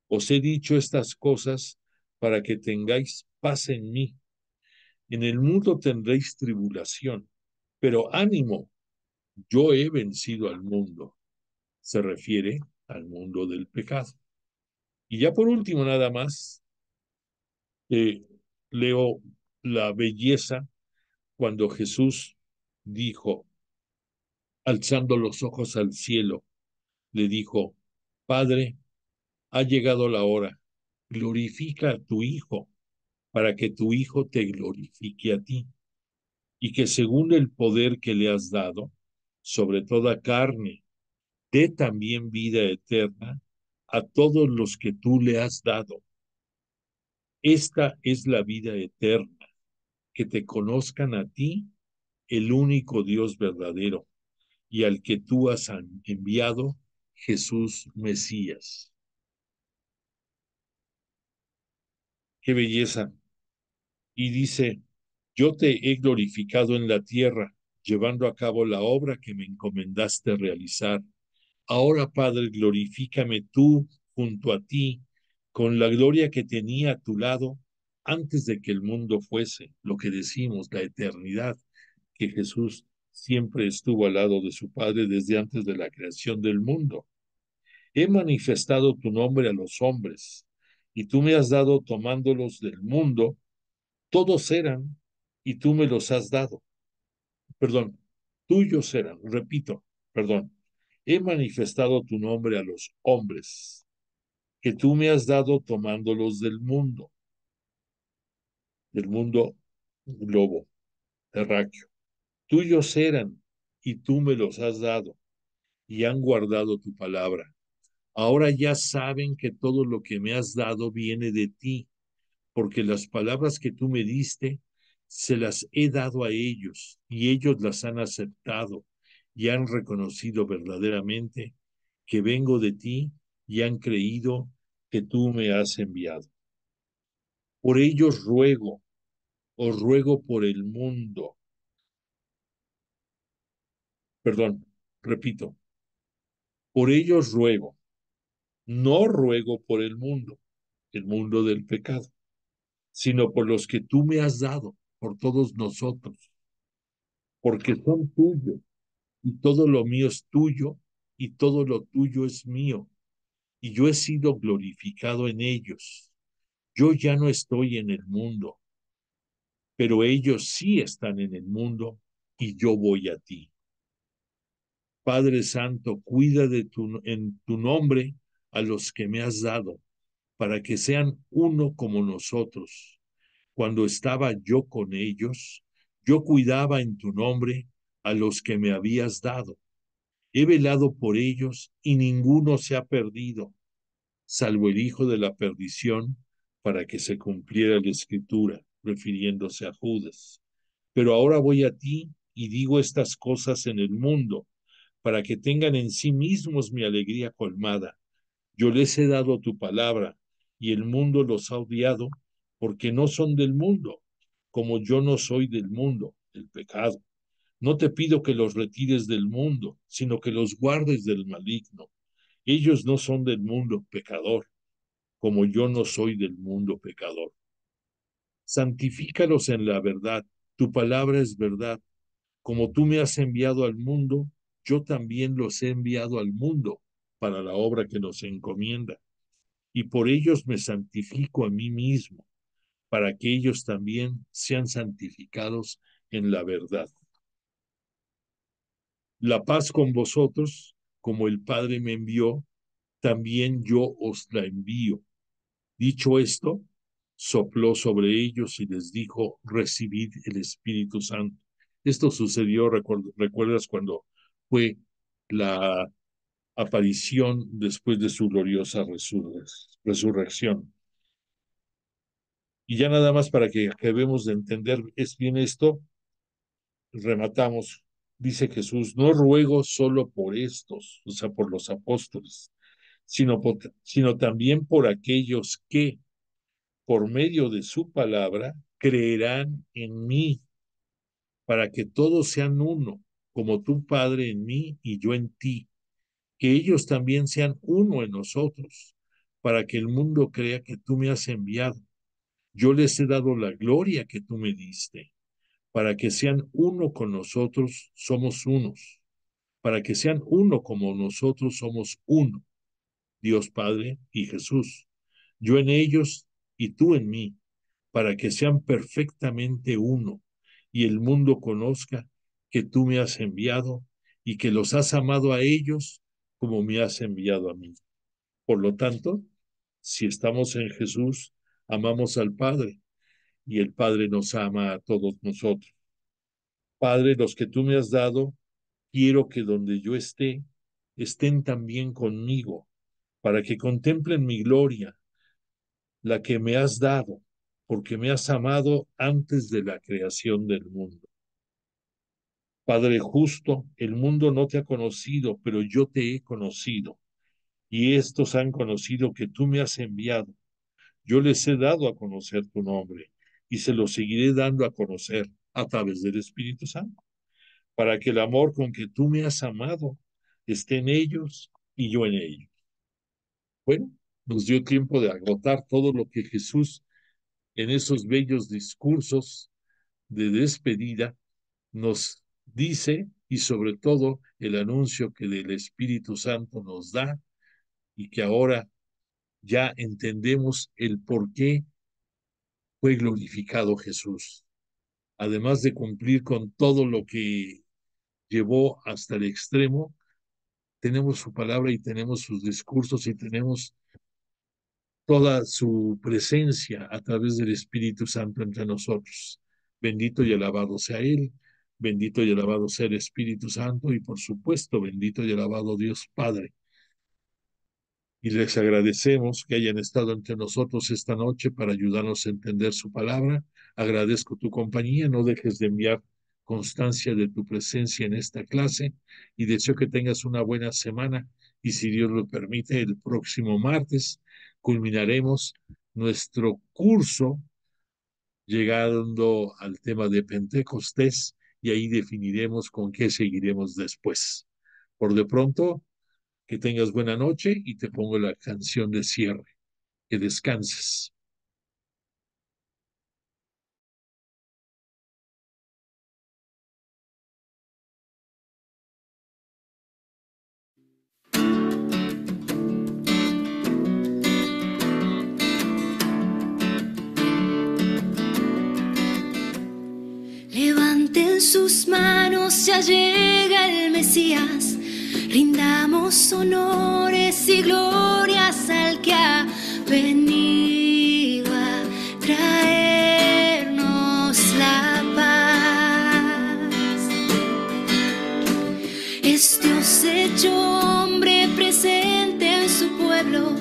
Os he dicho estas cosas para que tengáis paz en mí. En el mundo tendréis tribulación, pero ánimo, yo he vencido al mundo. Se refiere al mundo del pecado. Y ya por último, nada más, eh, leo la belleza cuando Jesús dijo, alzando los ojos al cielo, le dijo, Padre, ha llegado la hora, glorifica a tu Hijo, para que tu Hijo te glorifique a ti, y que según el poder que le has dado, sobre toda carne, dé también vida eterna a todos los que tú le has dado. Esta es la vida eterna, que te conozcan a ti, el único Dios verdadero, y al que tú has enviado, Jesús Mesías. Qué belleza. Y dice, yo te he glorificado en la tierra, llevando a cabo la obra que me encomendaste realizar. Ahora, Padre, glorifícame tú junto a ti, con la gloria que tenía a tu lado antes de que el mundo fuese, lo que decimos, la eternidad, que Jesús siempre estuvo al lado de su Padre desde antes de la creación del mundo. He manifestado tu nombre a los hombres, y tú me has dado tomándolos del mundo, todos eran, y tú me los has dado. Perdón, tuyos eran, repito, perdón. He manifestado tu nombre a los hombres, que tú me has dado tomándolos del mundo globo, terráqueo. Tuyos eran, y tú me los has dado, y han guardado tu palabra. Ahora ya saben que todo lo que me has dado viene de ti, porque las palabras que tú me diste se las he dado a ellos, y ellos las han aceptado y han reconocido verdaderamente que vengo de ti y han creído que tú me has enviado. Por ellos ruego, os ruego por el mundo, perdón, repito, por ellos ruego, no ruego por el mundo del pecado, sino por los que tú me has dado, por todos nosotros, porque son tuyos y todo lo mío es tuyo y todo lo tuyo es mío, y yo he sido glorificado en ellos. Yo ya no estoy en el mundo, pero ellos sí están en el mundo y yo voy a ti. Padre Santo, cuida en tu nombre a los que me has dado, para que sean uno como nosotros. Cuando estaba yo con ellos, yo cuidaba en tu nombre a los que me habías dado. He velado por ellos y ninguno se ha perdido, salvo el hijo de la perdición, para que se cumpliera la escritura, refiriéndose a Judas. Pero ahora voy a ti y digo estas cosas en el mundo, para que tengan en sí mismos mi alegría colmada. Yo les he dado tu palabra, y el mundo los ha odiado, porque no son del mundo, como yo no soy del mundo, el pecado. No te pido que los retires del mundo, sino que los guardes del maligno. Ellos no son del mundo, pecador, como yo no soy del mundo, pecador. Santifícalos en la verdad, tu palabra es verdad. Como tú me has enviado al mundo, yo también los he enviado al mundo para la obra que nos encomienda. Y por ellos me santifico a mí mismo, para que ellos también sean santificados en la verdad. La paz con vosotros, como el Padre me envió, también yo os la envío. Dicho esto, sopló sobre ellos y les dijo, recibid el Espíritu Santo. Esto sucedió, recuerdas, cuando fue la aparición después de su gloriosa resurrección. Y ya nada más para que acabemos de entender es bien esto, rematamos. Dice Jesús, no ruego solo por estos, o sea, por los apóstoles, sino también por aquellos que, por medio de su palabra, creerán en mí, para que todos sean uno, como tu Padre en mí y yo en ti, que ellos también sean uno en nosotros, para que el mundo crea que tú me has enviado. Yo les he dado la gloria que tú me diste, para que sean uno con nosotros, somos unos, para que sean uno como nosotros somos uno, Dios Padre y Jesús, yo en ellos y tú en mí, para que sean perfectamente uno, y el mundo conozca que tú me has enviado y que los has amado a ellos como me has enviado a mí. Por lo tanto, si estamos en Jesús, amamos al Padre y el Padre nos ama a todos nosotros. Padre, los que tú me has dado, quiero que donde yo esté, estén también conmigo, para que contemplen mi gloria, la que me has dado, porque me has amado antes de la creación del mundo. Padre justo, el mundo no te ha conocido, pero yo te he conocido, y estos han conocido que tú me has enviado. Yo les he dado a conocer tu nombre, y se lo seguiré dando a conocer a través del Espíritu Santo, para que el amor con que tú me has amado esté en ellos y yo en ellos. Bueno, nos dio tiempo de agotar todo lo que Jesús en esos bellos discursos de despedida nos dice, y sobre todo el anuncio que del Espíritu Santo nos da y que ahora ya entendemos el por qué fue glorificado Jesús. Además de cumplir con todo lo que llevó hasta el extremo, tenemos su palabra y tenemos sus discursos y tenemos toda su presencia a través del Espíritu Santo entre nosotros. Bendito y alabado sea Él, bendito y alabado sea el Espíritu Santo y por supuesto bendito y alabado Dios Padre. Y les agradecemos que hayan estado entre nosotros esta noche para ayudarnos a entender su palabra. Agradezco tu compañía, no dejes de enviar constancia de tu presencia en esta clase y deseo que tengas una buena semana y si Dios lo permite, el próximo martes culminaremos nuestro curso llegando al tema de Pentecostés y ahí definiremos con qué seguiremos después. Por de pronto, que tengas buena noche y te pongo la canción de cierre. Que descanses. Levanten sus manos, ya llega el Mesías. Rindamos honores y glorias al que ha venido a traernos la paz. Es Dios hecho hombre presente en su pueblo,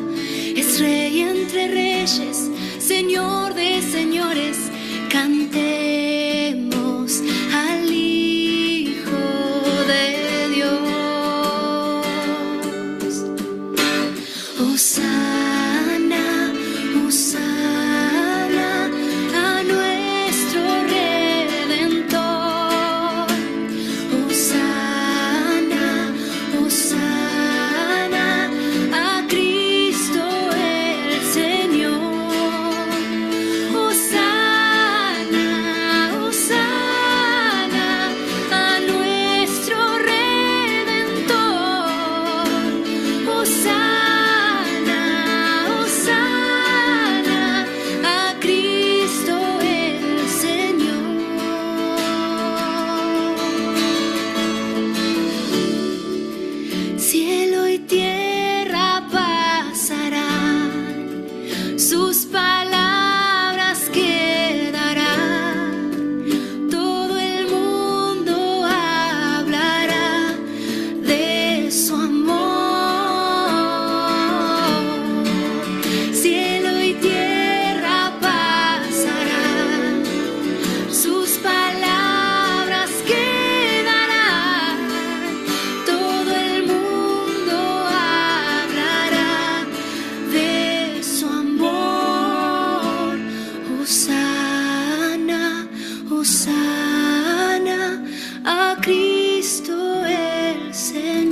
es Rey entre reyes, Señor de señores. Cantemos al Hijo de Dios. Hosana, hosana a nuestro Redentor. Hosana, hosana a Cristo el Señor. Hosana, hosana a nuestro Redentor. Hosana, hosana a Cristo el Señor. Cielo y tierra pasarán, sus palabras quedarán, todo el mundo hablará de su amor. Cielo y tierra pasarán, sus palabras quedarán, todo el mundo hablará de su amor. Hosana, hosana a Cristo el Señor.